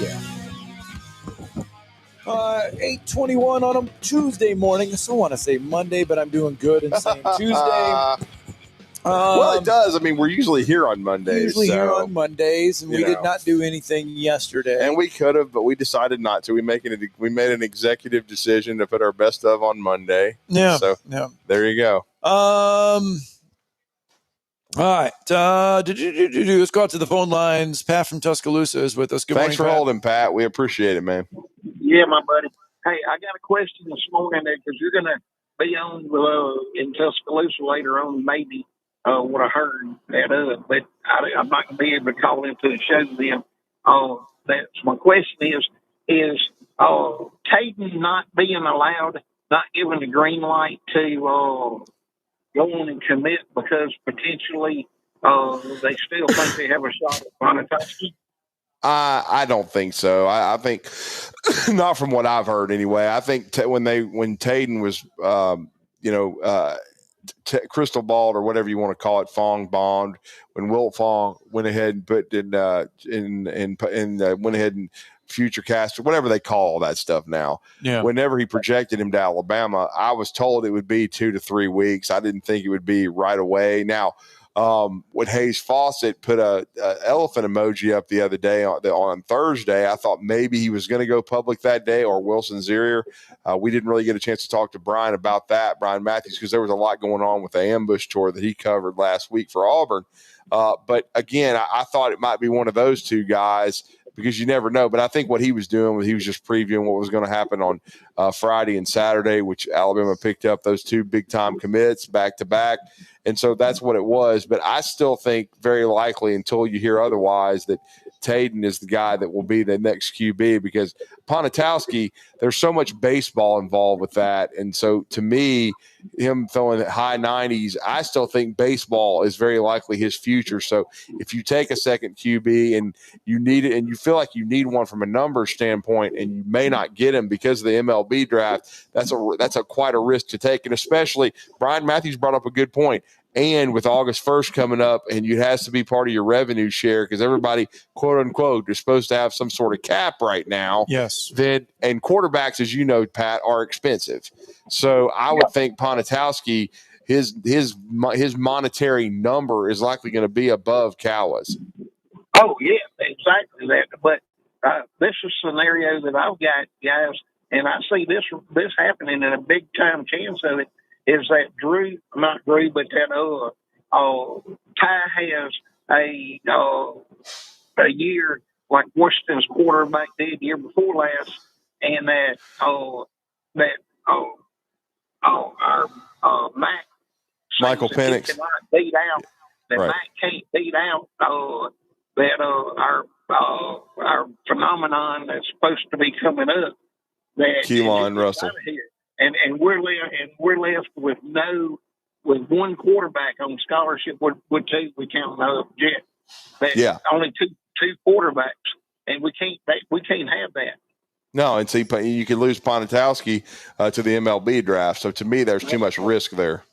Yeah. 8:21 on a Tuesday morning. I still want to say Monday, but I'm doing good and saying Tuesday. Well, it does. I mean, we're usually here on Mondays. Here on Mondays, and we did not do anything yesterday. And we could have, but we decided not to. We made an executive decision to put our best of on Monday. Yeah. So there you go. All right. Let's go out to the phone lines. Pat from Tuscaloosa is with us. Good Thanks morning, for holding, Pat. We appreciate it, man. Yeah, my buddy. Hey, I got a question this morning because you're going to be on in Tuscaloosa later on, maybe. What I heard that, but I'm not going to be able to call into the show then. That's my question is Caden not being allowed, not given the green light to go on and commit because potentially they still think they have a shot at monetizing? I don't think so. I think not from what I've heard anyway. I think when Taden was, crystal balled or whatever you want to call it, Fong bombed, when Wilt Fong went ahead and put went ahead and future cast or whatever they call all that stuff now. Yeah. Whenever he projected him to Alabama, I was told it would be 2 to 3 weeks. I didn't think it would be right away. Now, when Hayes Fawcett put a elephant emoji up the other day on Thursday, I thought maybe he was going to go public that day, or Wilson Zerier. We didn't really get a chance to talk to Bryan about that, Bryan Mathews, because there was a lot going on with the ambush tour that he covered last week for Auburn. But again, I thought it might be one of those two guys, because you never know. But I think what he was doing was he was just previewing what was going to happen on Friday and Saturday, which Alabama picked up those 2 big-time commits back-to-back. And so that's what it was. But I still think very likely, until you hear otherwise, that Taden is the guy that will be the next QB, because Ponitowski, there's so much baseball involved with that. And so to me, him throwing high 90s, I still think baseball is very likely his future. So if you take a second QB and you need it, and you feel like you need one from a numbers standpoint, and you may not get him because of the MLB draft, that's quite a risk to take. And especially Bryan Mathews brought up a good point. And with August 1st coming up, and it has to be part of your revenue share, because everybody, quote unquote, is supposed to have some sort of cap right now. Yes. And quarterbacks, as you know, Pat, are expensive. So I would think Ponitowski, his monetary number is likely going to be above Cowles. Oh, yeah, exactly that. But this is a scenario that I've got, guys, and I see this happening, and a big-time chance of it is that Ty has a year like Washington's quarterback did year before last, and that Mac Michael Penix cannot beat out, that right. Mac can't beat out our phenomenon that's supposed to be coming up. That Keelan Russell. And we're left with one quarterback on scholarship. Would two we count Jet? Yeah. Only two quarterbacks, and we can't have that. No, and see, you could lose Ponitowski to the MLB draft. So to me, there's too much risk there.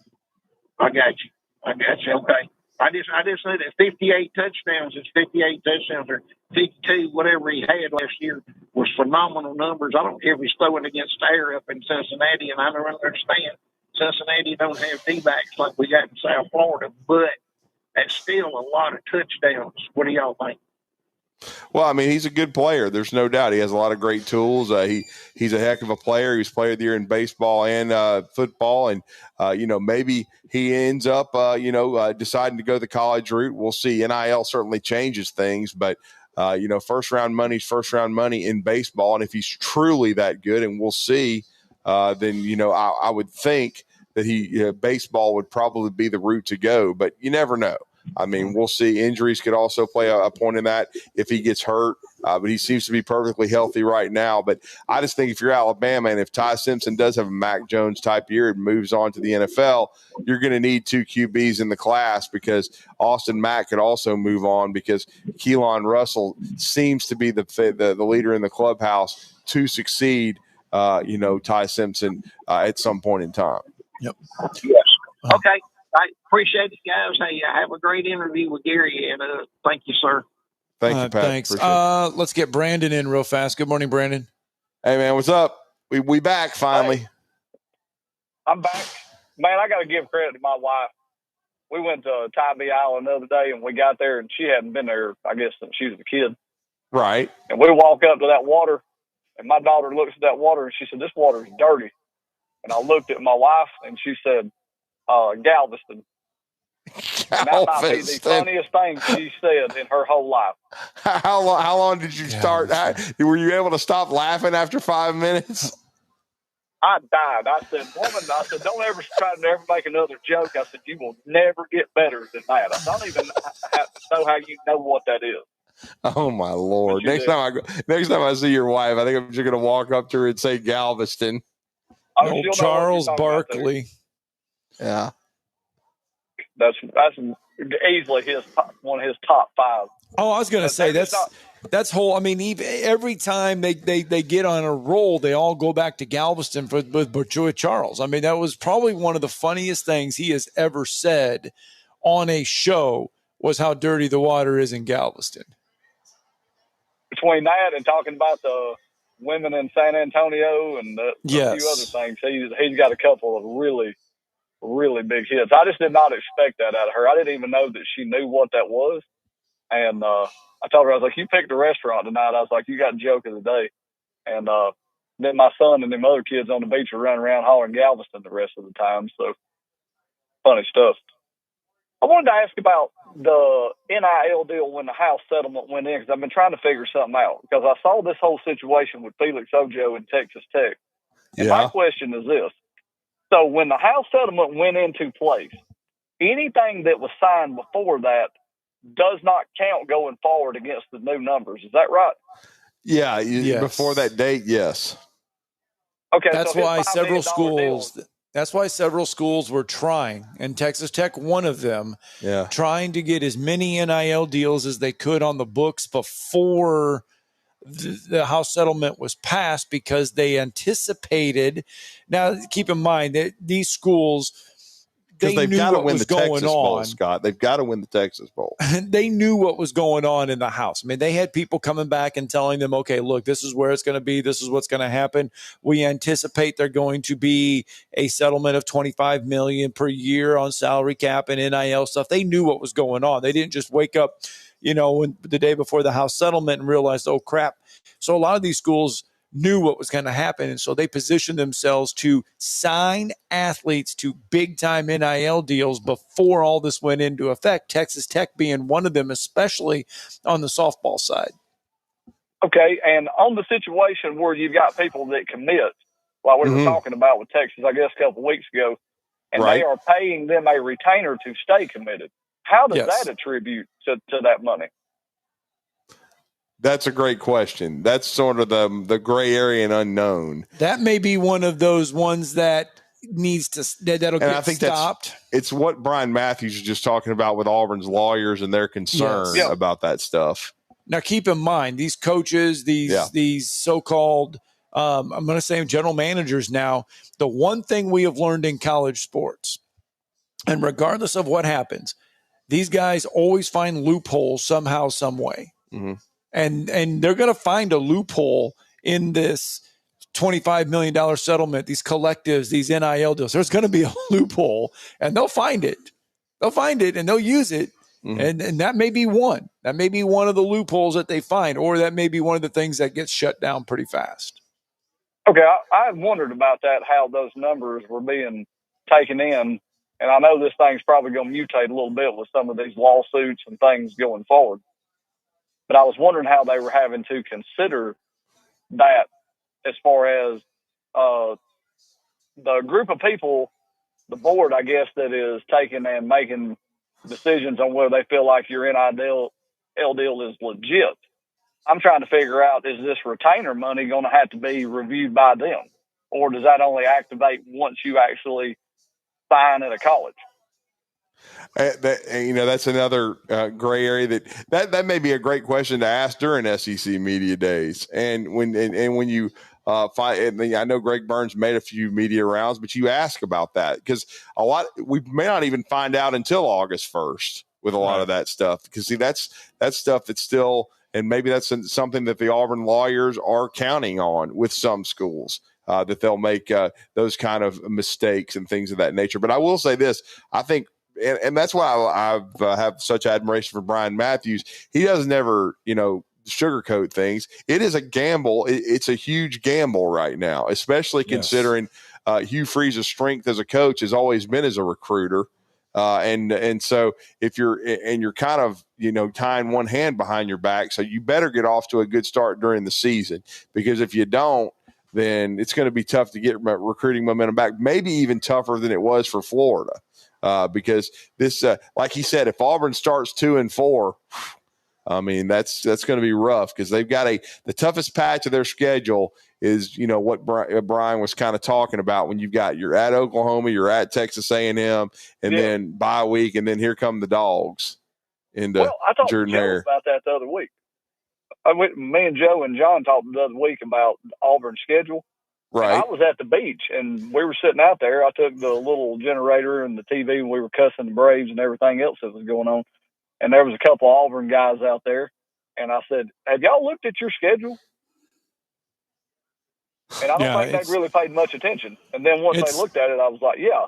I got you. Okay. I just know that 58 touchdowns is 58 touchdowns, or 52, whatever he had last year, was phenomenal numbers. I don't care if he's throwing against air up in Cincinnati, and I don't understand. Cincinnati don't have D-backs like we got in South Florida, but that's still a lot of touchdowns. What do y'all think? Well, I mean, he's a good player. There's no doubt. He has a lot of great tools. He's a heck of a player. He was player of the year in baseball and football. And, maybe he ends up, deciding to go the college route. We'll see. NIL certainly changes things. But, first-round money's first-round money in baseball. And if he's truly that good, and we'll see, then, I would think that baseball would probably be the route to go. But you never know. I mean, we'll see. Injuries could also play a point in that if he gets hurt, but he seems to be perfectly healthy right now. But I just think if you're Alabama and if Ty Simpson does have a Mac Jones type year and moves on to the NFL, you're going to need 2 QBs in the class because Austin Mack could also move on because Keelan Russell seems to be the leader in the clubhouse to succeed, Ty Simpson at some point in time. Yep. Yes. Okay. I appreciate it, guys. Hey, have a great interview with Gary, and thank you, sir. Thank you, Pat. Thanks. Let's get Brandon in real fast. Good morning, Brandon. Hey, man, what's up? We back finally. Hey, I'm back. Man, I got to give credit to my wife. We went to Tybee Island the other day, and we got there, and she hadn't been there, I guess, since she was a kid. Right. And we walk up to that water, and my daughter looks at that water, and she said, "This water is dirty." And I looked at my wife, and she said, Galveston. And that might be the funniest thing she said in her whole life. How long did you start? Were you able to stop laughing after 5 minutes? I died. I said, "Woman," I said, "don't ever try to never make another joke." I said, "You will never get better than that." I don't even know how you know what that is. Oh my Lord! Next time I see your wife, I think I'm just going to walk up to her and say Galveston. Oh, Charles Barkley. Yeah, that's easily one of his top 5. Oh, I was going to say that's whole. I mean, every time they get on a roll, they all go back to Galveston with Charles. I mean, that was probably one of the funniest things he has ever said on a show was how dirty the water is in Galveston. Between that and talking about the women in San Antonio and a few other things, he's got a couple of really, really big hits. I just did not expect that out of her. I didn't even know that she knew what that was. And I told her, I was like, "You picked a restaurant tonight." I was like, "You got joke of the day." And then my son and them other kids on the beach were running around hollering Galveston the rest of the time. So funny stuff. I wanted to ask about the NIL deal when the House settlement went in, because I've been trying to figure something out, because I saw this whole situation with Felix Ojo and Texas Tech. And my question is this. So when the House settlement went into place, anything that was signed before that does not count going forward against the new numbers. Is that right? Yeah. Before that date, yes. Okay. That's why several schools... That's why several schools were trying, and Texas Tech, one of them, trying to get as many NIL deals as they could on the books before the House settlement was passed, because they anticipated. Now, keep in mind that these schools, they've got to win the Texas Bowl, on. Scott. They've got to win the Texas Bowl. They knew what was going on in the House. I mean, they had people coming back and telling them, "Okay, look, this is where it's going to be. This is what's going to happen. We anticipate they're going to be a settlement of $25 million per year on salary cap and NIL stuff." They knew what was going on. They didn't just wake up, the day before the House settlement and realize, "Oh crap." So a lot of these schools knew what was going to happen, and so they positioned themselves to sign athletes to big-time NIL deals before all this went into effect, Texas Tech being one of them, especially on the softball side. Okay, and on the situation where you've got people that commit, like we were talking about with Texas, I guess, a couple of weeks ago, and they are paying them a retainer to stay committed. How does that attribute to that money? That's a great question. That's sort of the gray area and unknown. That may be one of those ones that needs to that'll get stopped. It's what Bryan Mathews was just talking about with Auburn's lawyers and their concern about that stuff. Now, keep in mind, these coaches, these so-called, I'm going to say general managers now, the one thing we have learned in college sports, and regardless of what happens, these guys always find loopholes somehow, some way. Mm-hmm. And they're going to find a loophole in this $25 million settlement, these collectives, these NIL deals. There's going to be a loophole, and they'll find it. They'll find it, and they'll use it And that may be one. That may be one of the loopholes that they find, or that may be one of the things that gets shut down pretty fast. Okay, I had wondered about that, how those numbers were being taken in. And I know this thing's probably going to mutate a little bit with some of these lawsuits and things going forward. But I was wondering how they were having to consider that as far as the group of people, the board, I guess, that is taking and making decisions on whether they feel like your NIL deal is legit. I'm trying to figure out, is this retainer money going to have to be reviewed by them? Or does that only activate once you actually sign at a college? That's another gray area that may be a great question to ask during SEC media days. And when you I know Greg Burns made a few media rounds, but you ask about that because we may not even find out until August 1st with a lot of that stuff. Because see, that's stuff that's still, and maybe that's something that the Auburn lawyers are counting on with some schools. That they'll make those kind of mistakes and things of that nature. But I will say this, I think, and that's why I have such admiration for Bryan Mathews. He doesn't ever, sugarcoat things. It is a gamble. It's a huge gamble right now, especially considering Hugh Freeze's strength as a coach has always been as a recruiter. And so if you're kind of, tying one hand behind your back, so you better get off to a good start during the season, because if you don't, then it's going to be tough to get recruiting momentum back, maybe even tougher than it was for Florida. Because this, like he said, if Auburn starts 2-4, I mean, that's going to be rough, because they've got the toughest patch of their schedule is, what Brian was kind of talking about, when you're at Oklahoma, you're at Texas A&M, and then bye week, and then here come the Dogs into I talked Jordan to Joe Hare. about that the other week. Me and Joe and John talked the other week about Auburn's schedule. Right. And I was at the beach, and we were sitting out there. I took the little generator and the TV, and we were cussing the Braves and everything else that was going on. And there was a couple of Auburn guys out there. And I said, have y'all looked at your schedule? And I don't think they really paid much attention. And then once they looked at it, I was like, yeah.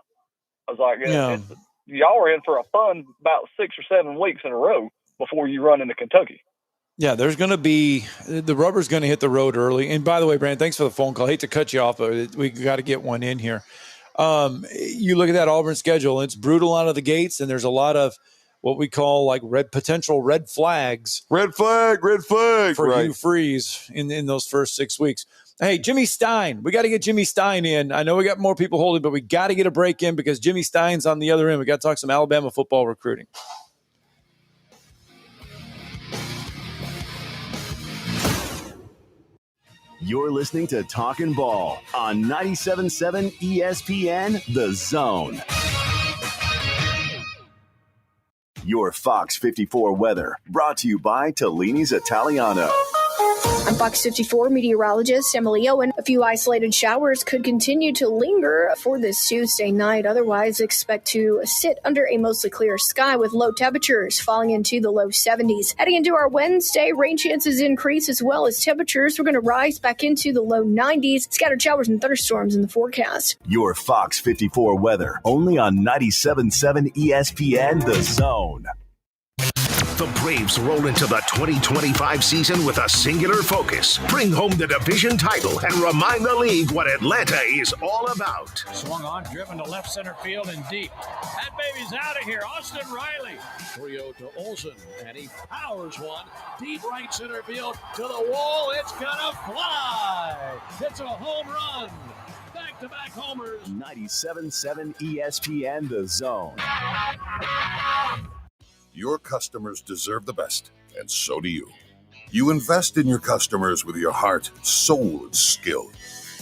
I was like, y'all are in for a fun about 6 or 7 weeks in a row before you run into Kentucky. Yeah, there's going to be – the rubber's going to hit the road early. And by the way, Brandon, thanks for the phone call. I hate to cut you off, but we got to get one in here. You look at that Auburn schedule, it's brutal out of the gates, and there's a lot of what we call like potential red flags. Red flag for Hugh Freeze in those first 6 weeks. Hey, Jimmy Stein. We got to get Jimmy Stein in. I know we got more people holding, but we got to get a break in because Jimmy Stein's on the other end. We got to talk some Alabama football recruiting. You're listening to Talkin' Ball on 97.7 ESPN The Zone. Your Fox 54 weather brought to you by Tellini's Italiano. I'm Fox 54 meteorologist Emily Owen. A few isolated showers could continue to linger for this Tuesday night. Otherwise, expect to sit under a mostly clear sky with low temperatures falling into the low 70s. Heading into our Wednesday, rain chances increase as well as temperatures. We're going to rise back into the low 90s. Scattered showers and thunderstorms in the forecast. Your Fox 54 weather only on 97.7 ESPN The Zone. The Braves roll into the 2025 season with a singular focus. Bring home the division title and remind the league what Atlanta is all about. Swung on, driven to left center field and deep. That baby's out of here. Austin Riley. 3-0 to Olsen, and he powers one. Deep right center field to the wall. It's gonna fly. It's a home run. Back-to-back homers. 97.7 ESPN The Zone. Your customers deserve the best, and so do you. You invest in your customers with your heart, soul, and skill.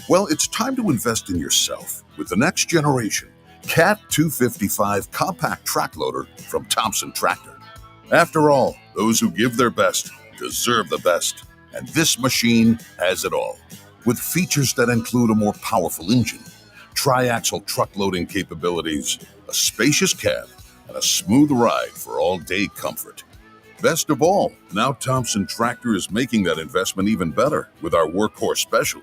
Well, it's time to invest in yourself with the next generation Cat 255 compact track loader from Thompson Tractor. After all, those who give their best deserve the best, and this machine has it all. With features that include a more powerful engine, tri-axle truck loading capabilities, a spacious cab, and a smooth ride for all-day comfort. Best of all, now Thompson Tractor is making that investment even better with our Workhorse Special.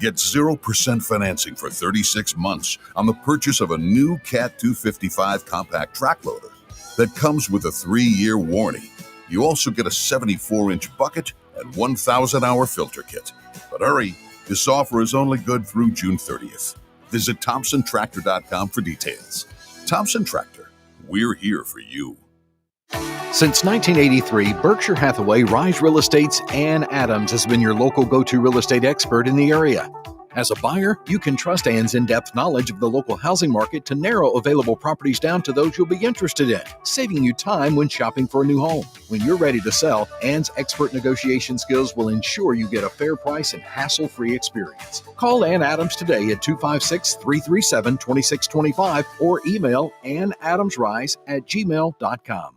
Get 0% financing for 36 months on the purchase of a new Cat 255 compact track loader. that comes with a 3-year warranty. You also get a 74-inch bucket and 1,000-hour filter kit. But hurry, this offer is only good through June 30th. Visit ThompsonTractor.com for details. Thompson Tractor, we're here for you. Since 1983, Berkshire Hathaway Rise Real Estate's Ann Adams has been your local go-to real estate expert in the area. As a buyer, you can trust Ann's in-depth knowledge of the local housing market to narrow available properties down to those you'll be interested in, saving you time when shopping for a new home. When you're ready to sell, Ann's expert negotiation skills will ensure you get a fair price and hassle-free experience. Call Ann Adams today at 256-337-2625 or email annadamsrise@gmail.com.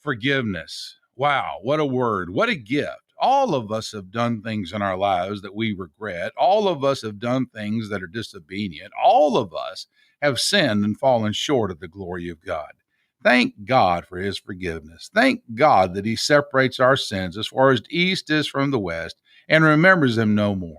Forgiveness. Wow, what a word. What a gift. All of us have done things in our lives that we regret. All of us have done things that are disobedient. All of us have sinned and fallen short of the glory of God. Thank God for his forgiveness. Thank God that he separates our sins as far as the east is from the west and remembers them no more.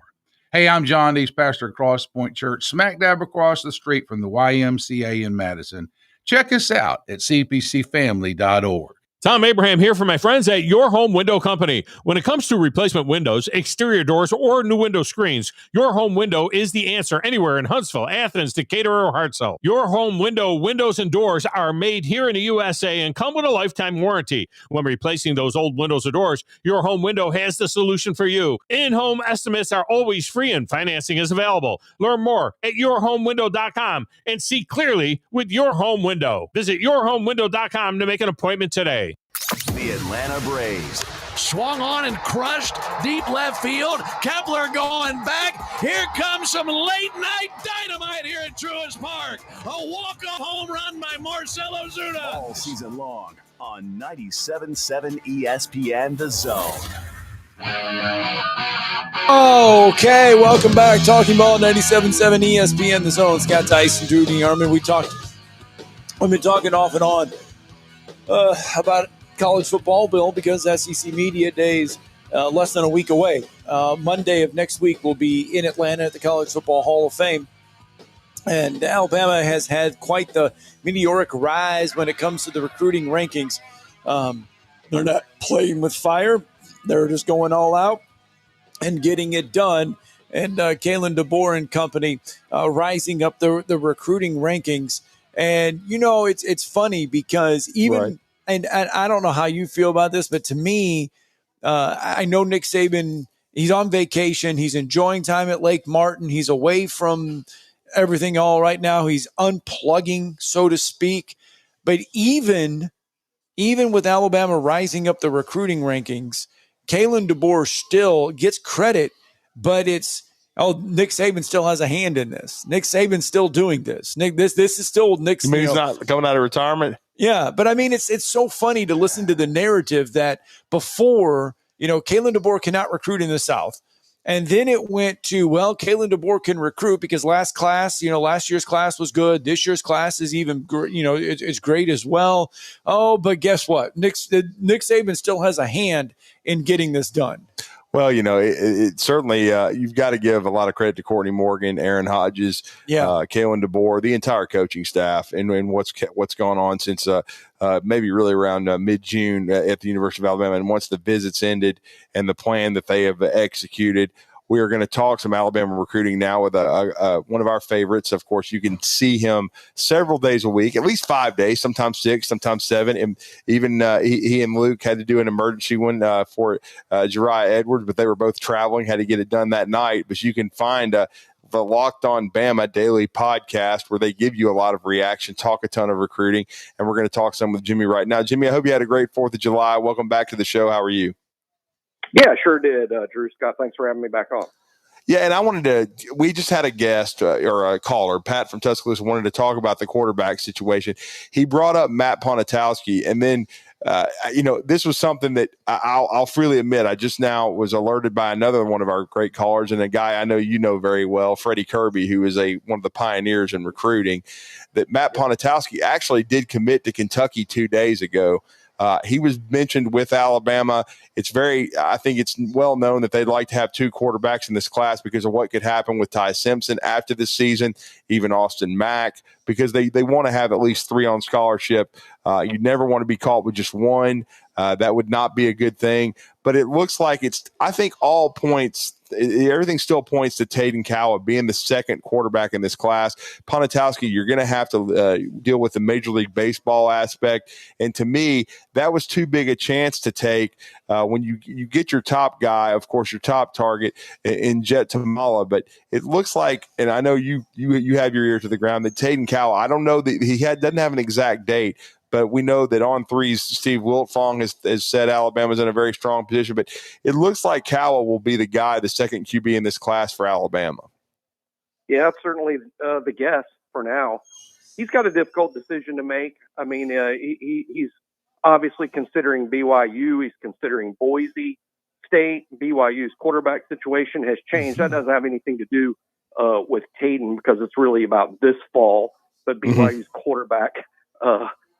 Hey, I'm John Dees, pastor of Cross Point Church, smack dab across the street from the YMCA in Madison. Check us out at cpcfamily.org. Tom Abraham here for my friends at Your Home Window Company. When it comes to replacement windows, exterior doors, or new window screens, Your Home Window is the answer anywhere in Huntsville, Athens, Decatur, or Hartselle. Your Home Window windows and doors are made here in the USA and come with a lifetime warranty. When replacing those old windows or doors, Your Home Window has the solution for you. In-home estimates are always free and financing is available. Learn more at yourhomewindow.com and see clearly with Your Home Window. Visit yourhomewindow.com to make an appointment today. The Atlanta Braves. Swung on and crushed. Deep left field. Kepler going back. Here comes some late night dynamite here at Truist Park. A walk-off home run by Marcell Ozuna. All season long on 97.7 ESPN The Zone. Okay, welcome back. Talking Ball 97.7 ESPN The Zone. Scott Tyson, Drew DeArmond. We've been talking off and on about college football, Bill, because SEC Media Days less than a week away. Monday of next week we'll be in Atlanta at the College Football Hall of Fame. And Alabama has had quite the meteoric rise when it comes to the recruiting rankings. They're not playing with fire. They're just going all out and getting it done. And Kalen DeBoer and company rising up the recruiting rankings. And, you know, it's funny because even Right. and I don't know how you feel about this, but to me, I know Nick Saban, he's on vacation. He's enjoying time at Lake Martin. He's away from everything all right now. He's unplugging, so to speak. But even with Alabama rising up the recruiting rankings, Kalen DeBoer still gets credit, but Nick Saban still has a hand in this. Nick Saban's still doing this. This is still Nick's. You mean he's not coming out of retirement? Yeah, but I mean, it's so funny to listen to the narrative that before, Kalen DeBoer cannot recruit in the South. And then it went to, well, Kalen DeBoer can recruit because last year's class was good. This year's class is even, it's great as well. Oh, but guess what? Nick Saban still has a hand in getting this done. Well, it certainly you've got to give a lot of credit to Courtney Morgan, Aaron Hodges, Kalen DeBoer, the entire coaching staff, and what's gone on since maybe really around mid-June at the University of Alabama. And once the visits ended and the plan that they have executed, we are going to talk some Alabama recruiting now with one of our favorites. Of course, you can see him several days a week, at least 5 days, sometimes 6, sometimes 7. And even he and Luke had to do an emergency one for Jariah Edwards, but they were both traveling, had to get it done that night. But you can find the Locked On Bama daily podcast where they give you a lot of reaction, talk a ton of recruiting, and we're going to talk some with Jimmy right now. Jimmy, I hope you had a great 4th of July. Welcome back to the show. How are you? Yeah, sure did, Drew. Scott, thanks for having me back on. Yeah, and we just had a guest or a caller, Pat from Tuscaloosa, wanted to talk about the quarterback situation. He brought up Matt Ponatowski, and then, this was something that I'll freely admit, I just now was alerted by another one of our great callers and a guy I know you know very well, Freddie Kirby, who is one of the pioneers in recruiting, that Matt Ponatowski actually did commit to Kentucky 2 days ago. He was mentioned with Alabama. I think it's well known that they'd like to have 2 quarterbacks in this class because of what could happen with Ty Simpson after this season, even Austin Mack. because they want to have at least 3 on scholarship. You never want to be caught with just one. That would not be a good thing. But it looks like I think all points, everything still points to Taden Cowell being the second quarterback in this class. Ponatowski, you're going to have to deal with the Major League Baseball aspect. And to me, that was too big a chance to take when you get your top guy, of course, your top target in Jet Tamala. But it looks like, and I know you have your ear to the ground, that Taden Cowell, I don't know that he doesn't have an exact date, but we know that on threes, Steve Wiltfong has said Alabama's in a very strong position. But it looks like Cowell will be the guy, the second QB in this class for Alabama. Yeah, that's certainly the guess for now. He's got a difficult decision to make. I mean, he's obviously considering BYU. He's considering Boise State. BYU's quarterback situation has changed. That doesn't have anything to do with Taden, because it's really about this fall. But BYU's quarterback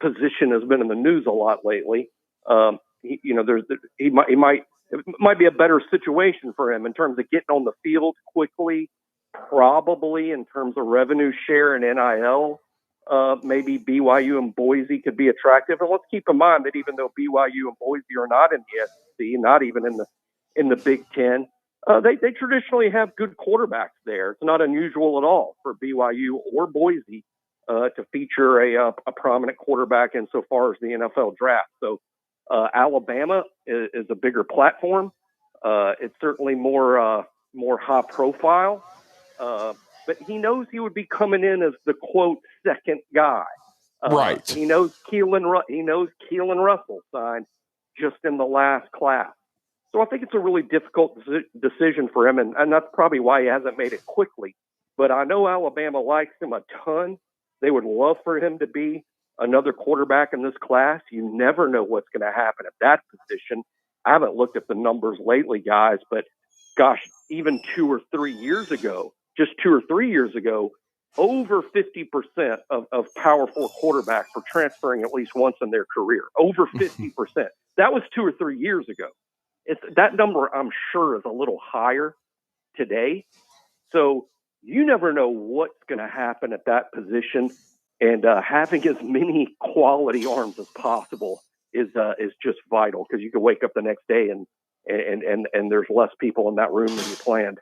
position has been in the news a lot lately. It might be a better situation for him in terms of getting on the field quickly, probably in terms of revenue share and NIL. Maybe BYU and Boise could be attractive. And let's keep in mind that even though BYU and Boise are not in the SEC, not even in the Big Ten, they traditionally have good quarterbacks there. It's not unusual at all for BYU or Boise to feature a prominent quarterback insofar as the NFL draft. So Alabama is a bigger platform. It's certainly more high profile. But he knows he would be coming in as the quote second guy. Right. He knows Keelan Russell signed just in the last class. So I think it's a really difficult decision for him, and that's probably why he hasn't made it quickly. But I know Alabama likes him a ton. They would love for him to be another quarterback in this class. You never know what's going to happen at that position. I haven't looked at the numbers lately, guys, but gosh, even 2 or 3 years ago, over 50% of Power 4 quarterbacks were transferring at least once in their career. Over 50%. That was 2 or 3 years ago. That number, I'm sure, is a little higher today. So you never know what's going to happen at that position. And having as many quality arms as possible is just vital, because you can wake up the next day and there's less people in that room than you planned.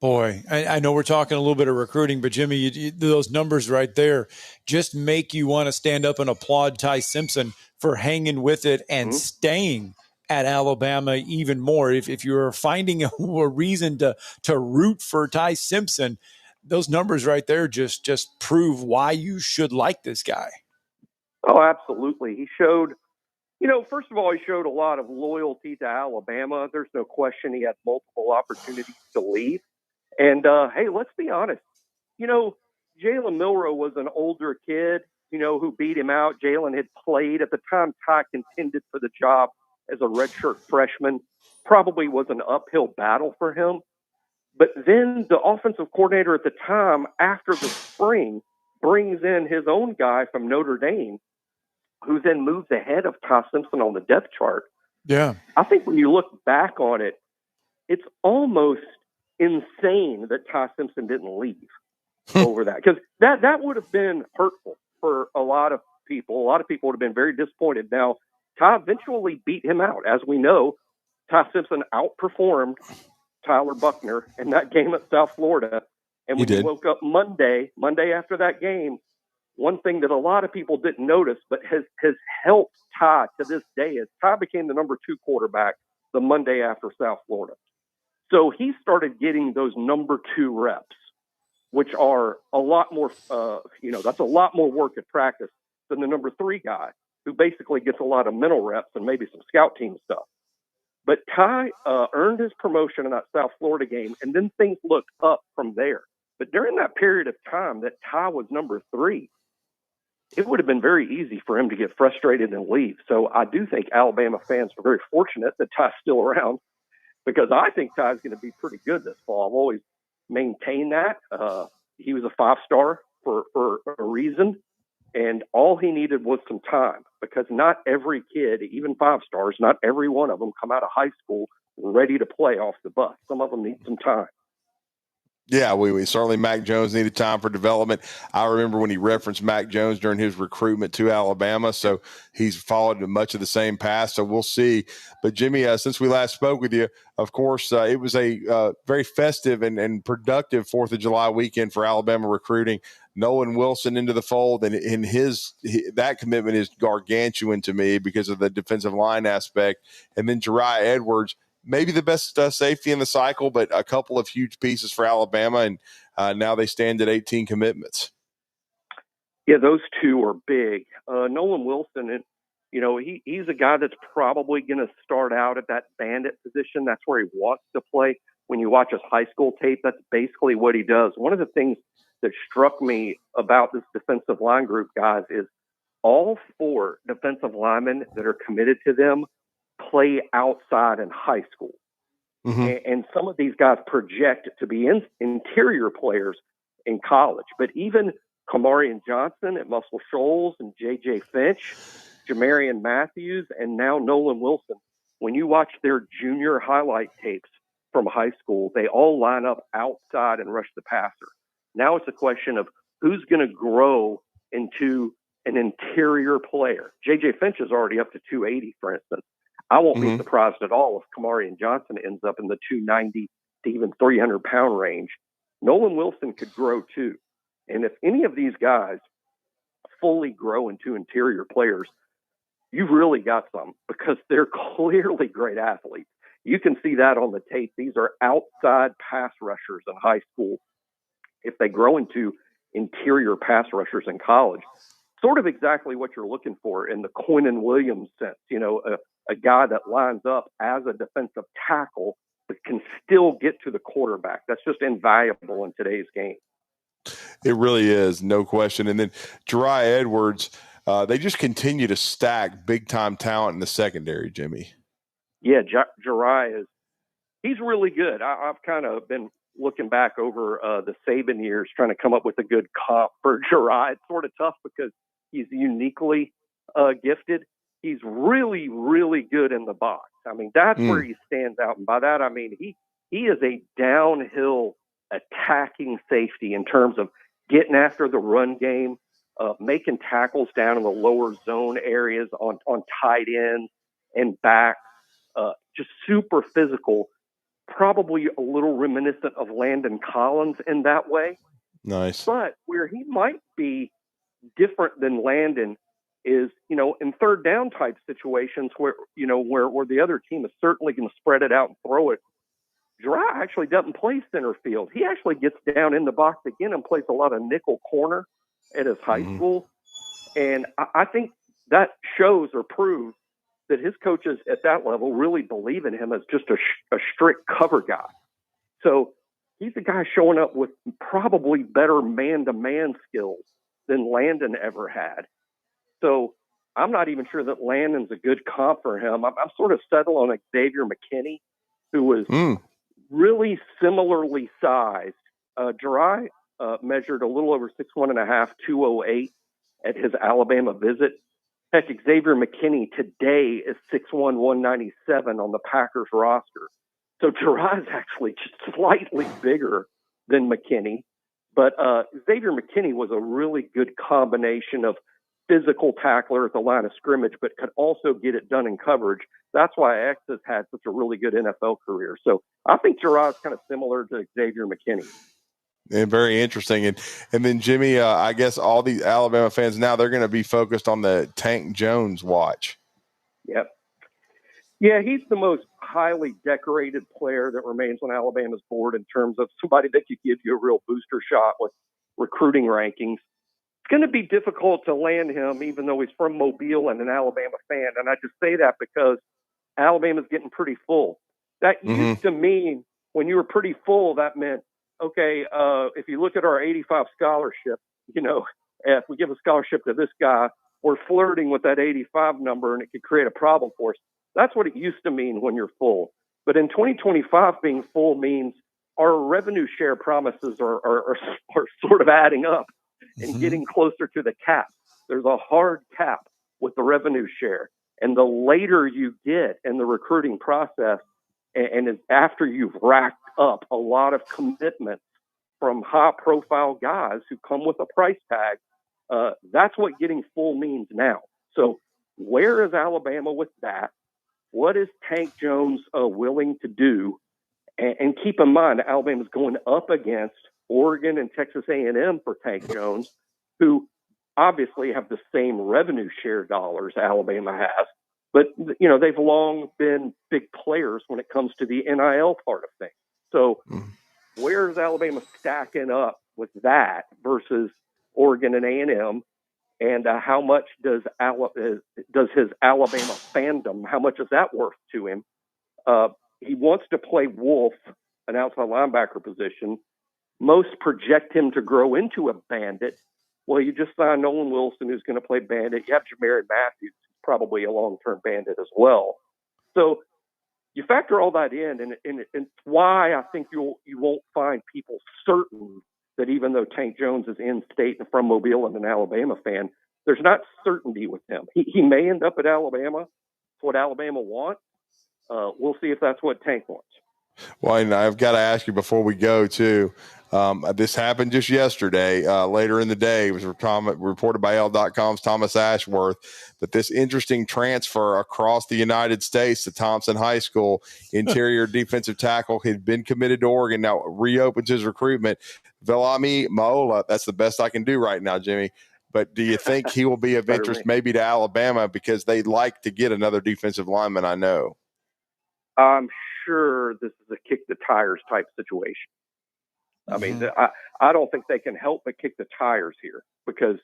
Boy, I know we're talking a little bit of recruiting, but Jimmy, those numbers right there just make you want to stand up and applaud Ty Simpson for hanging with it and staying at Alabama even more. If you're finding a reason to root for Ty Simpson, those numbers right there just prove why you should like this guy. Oh, absolutely. He showed, first of all, he showed a lot of loyalty to Alabama. There's no question he had multiple opportunities to leave. And, hey, let's be honest. Jalen Milroe was an older kid, who beat him out. Jalen had played at the time. Ty contended for the job as a redshirt freshman. Probably was an uphill battle for him. But then the offensive coordinator at the time, after the spring, brings in his own guy from Notre Dame, who then moves ahead of Ty Simpson on the depth chart. Yeah. I think when you look back on it, it's almost insane that Ty Simpson didn't leave over that, because that would have been hurtful for a lot of people. A lot of people would have been very disappointed. Now, Ty eventually beat him out. As we know, Ty Simpson outperformed Tyler Buckner in that game at South Florida. And when you woke up Monday after that game, one thing that a lot of people didn't notice but has helped Ty to this day is Ty became the number 2 quarterback the Monday after South Florida. So he started getting those number 2 reps, which are a lot more, that's a lot more work at practice than the number 3 guy, who basically gets a lot of mental reps and maybe some scout team stuff. But Ty earned his promotion in that South Florida game, and then things looked up from there. But during that period of time that Ty was number 3, it would have been very easy for him to get frustrated and leave. So I do think Alabama fans are very fortunate that Ty's still around, because I think Ty's going to be pretty good this fall. I've always maintained that. He was a 5-star for a reason, and all he needed was some time, because not every kid, even 5-stars, not every one of them come out of high school ready to play off the bus. Some of them need some time. Yeah, we certainly Mac Jones needed time for development. I remember when he referenced Mac Jones during his recruitment to Alabama, so he's followed much of the same path. So we'll see. But Jimmy, since we last spoke with you, of course, it was a very festive and productive 4th of July weekend for Alabama recruiting. Nolan Wilson into the fold, and in that commitment is gargantuan to me because of the defensive line aspect. And then Jeriah Edwards, maybe the best safety in the cycle, but a couple of huge pieces for Alabama, and now they stand at 18 commitments. Yeah, those two are big. Nolan Wilson, he's a guy that's probably going to start out at that bandit position. That's where he wants to play. When you watch his high school tape, that's basically what he does. One of the things that struck me about this defensive line group, guys, is all 4 defensive linemen that are committed to them play outside in high school. Mm-hmm. And some of these guys project to be interior players in college. But even Kamarian Johnson at Muscle Shoals and J.J. Finch, Jamarian Mathews, and now Nolan Wilson, when you watch their junior highlight tapes from high school, they all line up outside and rush the passer. Now it's a question of who's going to grow into an interior player. J.J. Finch is already up to 280, for instance. I won't be surprised at all if Kamarian Johnson ends up in the 290 to even 300-pound range. Nolan Wilson could grow too. And if any of these guys fully grow into interior players, you've really got some, because they're clearly great athletes. You can see that on the tape. These are outside pass rushers in high school. If they grow into interior pass rushers in college, sort of exactly what you're looking for in the Quinnen Williams sense, a guy that lines up as a defensive tackle but can still get to the quarterback. That's just invaluable in today's game. It really is, no question. And then Jeriah Edwards, they just continue to stack big-time talent in the secondary, Jimmy. Yeah, Jeriah he's really good. I've kind of been looking back over the Saban years trying to come up with a good comp for Jeriah. It's sort of tough because he's uniquely gifted. He's really, really good in the box. I mean, that's where he stands out. And by that, I mean, he is a downhill attacking safety in terms of getting after the run game, making tackles down in the lower zone areas on tight ends and backs, just super physical, probably a little reminiscent of Landon Collins in that way. Nice. But where he might be different than Landon is, in third down type situations where the other team is certainly going to spread it out and throw it. Jeriah actually doesn't play center field. He actually gets down in the box again and plays a lot of nickel corner at his high school. And I think that shows or proves that his coaches at that level really believe in him as just a strict cover guy. So he's a guy showing up with probably better man-to-man skills than Landon ever had. So I'm not even sure that Landon's a good comp for him. I'm sort of settled on Xavier McKinney, who was really similarly sized. Jeriah measured a little over 6'1.5", 208 at his Alabama visit. Heck, Xavier McKinney today is 6'1", 197 on the Packers roster. So Jeriah's actually just slightly bigger than McKinney. But Xavier McKinney was a really good combination of physical tackler at the line of scrimmage, but could also get it done in coverage. That's why X has had such a really good NFL career. So I think Jeriah's kind of similar to Xavier McKinney. And very interesting. And then, Jimmy, I guess all these Alabama fans now, they're going to be focused on the Tank Jones watch. Yep. Yeah, he's the most highly decorated player that remains on Alabama's board in terms of somebody that could give you a real booster shot with recruiting rankings. It's going to be difficult to land him, even though he's from Mobile and an Alabama fan. And I just say that because Alabama's getting pretty full. That used to mean when you were pretty full, that meant, okay, if you look at our 85 scholarship, if we give a scholarship to this guy, we're flirting with that 85 number and it could create a problem for us. That's what it used to mean when you're full. But in 2025, being full means our revenue share promises are sort of adding up and getting closer to the cap. There's a hard cap with the revenue share. And the later you get in the recruiting process, and after you've racked up a lot of commitments from high-profile guys who come with a price tag. That's what getting full means now. So where is Alabama with that? What is Tank Jones willing to do? And keep in mind, Alabama's going up against Oregon and Texas A&M for Tank Jones, who obviously have the same revenue share dollars Alabama has. But, they've long been big players when it comes to the NIL part of things. So where's Alabama stacking up with that versus Oregon and A&M? And how much does his Alabama fandom, how much is that worth to him? He wants to play Wolf, an outside linebacker position. Most project him to grow into a bandit. Well, you just signed Nolan Wilson, who's going to play bandit. You have Bryan Mathews, who's probably a long-term bandit as well. So you factor all that in, and it's why I think you won't find people certain that even though Tank Jones is in-state and from Mobile and an Alabama fan, there's not certainty with him. He may end up at Alabama. It's what Alabama wants. We'll see if that's what Tank wants. Well, and I've got to ask you before we go, too. This happened just yesterday. Later in the day, it was reported by L.com's Thomas Ashworth that this interesting transfer across the United States to Thompson High School, interior defensive tackle, had been committed to Oregon. Now reopens his recruitment. Velami Maola, that's the best I can do right now, Jimmy. But do you think he will be of interest maybe to Alabama because they'd like to get another defensive lineman? I know. I'm sure this is a kick the tires type situation. I mean, I don't think they can help but kick the tires here because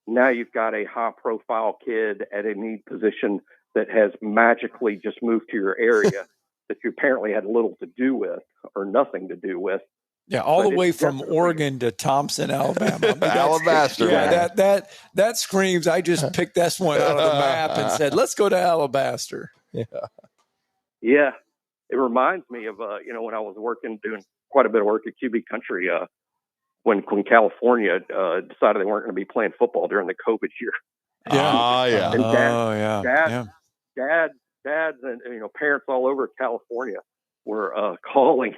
now you've got a high-profile kid at a need position that has magically just moved to your area that you apparently had little to do with or nothing to do with. Yeah, all the way from Oregon to Thompson, Alabama. I mean, Alabaster. Yeah, that screams. I just picked this one out of the map and said, "Let's go to Alabaster." Yeah, it reminds me of when I was doing quite a bit of work at QB Country when California decided they weren't going to be playing football during the COVID year. Yeah. And dads and parents all over California were calling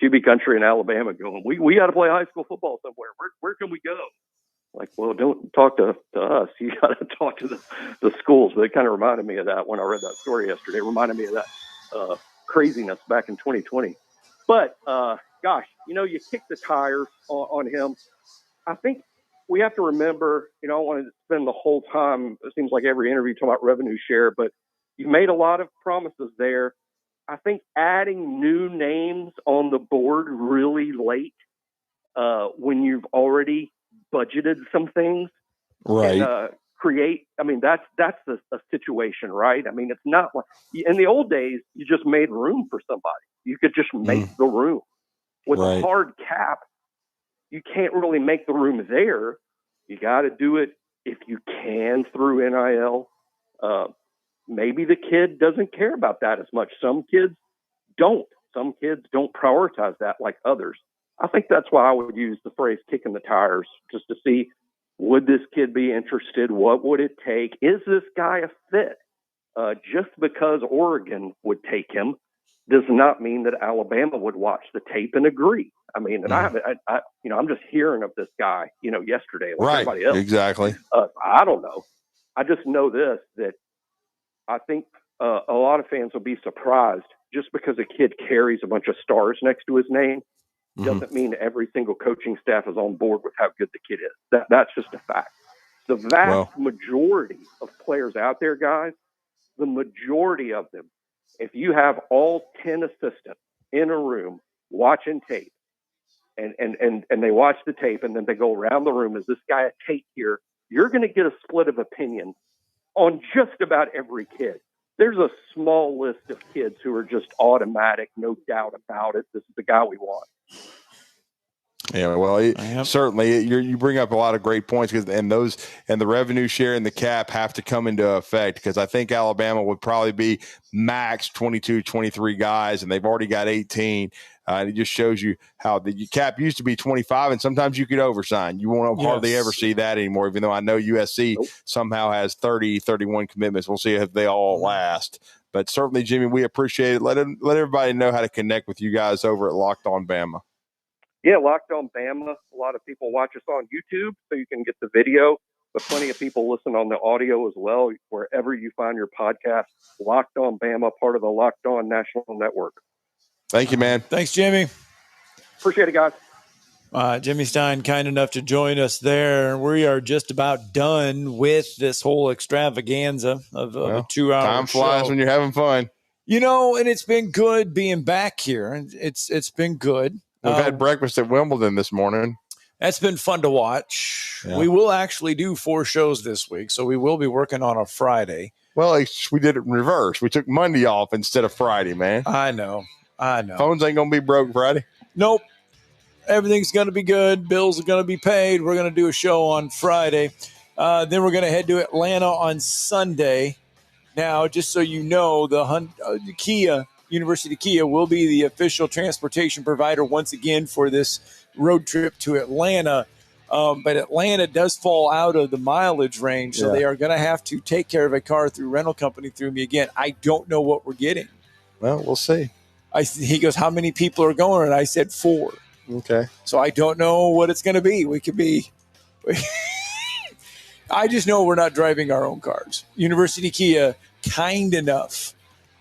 QB Country in Alabama going, we got to play high school football somewhere. Where can we go? Like, well, don't talk to us. You got to talk to the schools. But it kind of reminded me of that when I read that story yesterday. It reminded me of that craziness back in 2020. But, gosh, you kick the tires on him. I think we have to remember, I don't want to spend the whole time, it seems like every interview talking about revenue share, but you made a lot of promises there. I think adding new names on the board really late when you've already budgeted some things. Right. And, that's a situation, right? I mean, it's not like in the old days, you just made room for somebody. You could just make the room. With a hard cap, you can't really make the room there. You got to do it if you can through NIL. Maybe the kid doesn't care about that as much. Some kids don't. Some kids don't prioritize that like others. I think that's why I would use the phrase kicking the tires, just to see, would this kid be interested? What would it take? Is this guy a fit? Just because Oregon would take him does not mean that Alabama would watch the tape and agree. I mean, and I'm just hearing of this guy, yesterday, like everybody else. Exactly. I don't know. I just know this, that I think a lot of fans will be surprised just because a kid carries a bunch of stars next to his name doesn't mean every single coaching staff is on board with how good the kid is. That's just a fact. The vast majority of players out there, guys, the majority of them, if you have all 10 assistants in a room watching tape and they watch the tape and then they go around the room, is this guy a tape here? You're going to get a split of opinion on just about every kid. There's a small list of kids who are just automatic, no doubt about it. This is the guy we want. Yeah, well, certainly you bring up a lot of great points and the revenue share and the cap have to come into effect because I think Alabama would probably be max 22, 23 guys, and they've already got 18. It just shows you how the cap used to be 25, and sometimes you could oversign. You won't hardly ever see that anymore, even though I know USC somehow has 30, 31 commitments. We'll see if they all last. But certainly, Jimmy, we appreciate it. Let everybody know how to connect with you guys over at Locked On Bama. Yeah, Locked On Bama. A lot of people watch us on YouTube, so you can get the video, but plenty of people listen on the audio as well, wherever you find your podcast. Locked On Bama, part of the Locked On National Network. Thank you, man. Thanks, Jimmy. Appreciate it, guys. Jimmy Stein, kind enough to join us there. We are just about done with this whole extravaganza of a 2-hour time flies show. when you're having fun. You know, and it's been good being back here. It's been good. We've had breakfast at Wimbledon this morning. That's been fun to watch. Yeah. We will actually do 4 shows this week, so we will be working on a Friday. Well, we did it in reverse. We took Monday off instead of Friday, man. I know. Phones ain't going to be broke Friday. Nope. Everything's going to be good. Bills are going to be paid. We're going to do a show on Friday. Then we're going to head to Atlanta on Sunday. Now, just so you know, the University Kia will be the official transportation provider once again for this road trip to Atlanta. But Atlanta does fall out of the mileage range, so they are going to have to take care of a car through rental company through me again. I don't know what we're getting. Well, we'll see. He goes, how many people are going? And I said 4. Okay. So I don't know what it's going to be. We could be. I just know we're not driving our own cars. University Kia, kind enough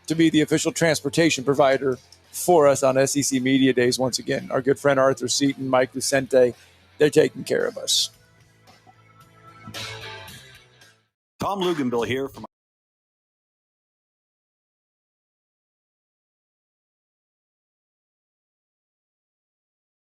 to be the official transportation provider for us on SEC Media Days once again. Our good friend Arthur Seaton, Mike Lucente, they're taking care of us. Tom Luganville here from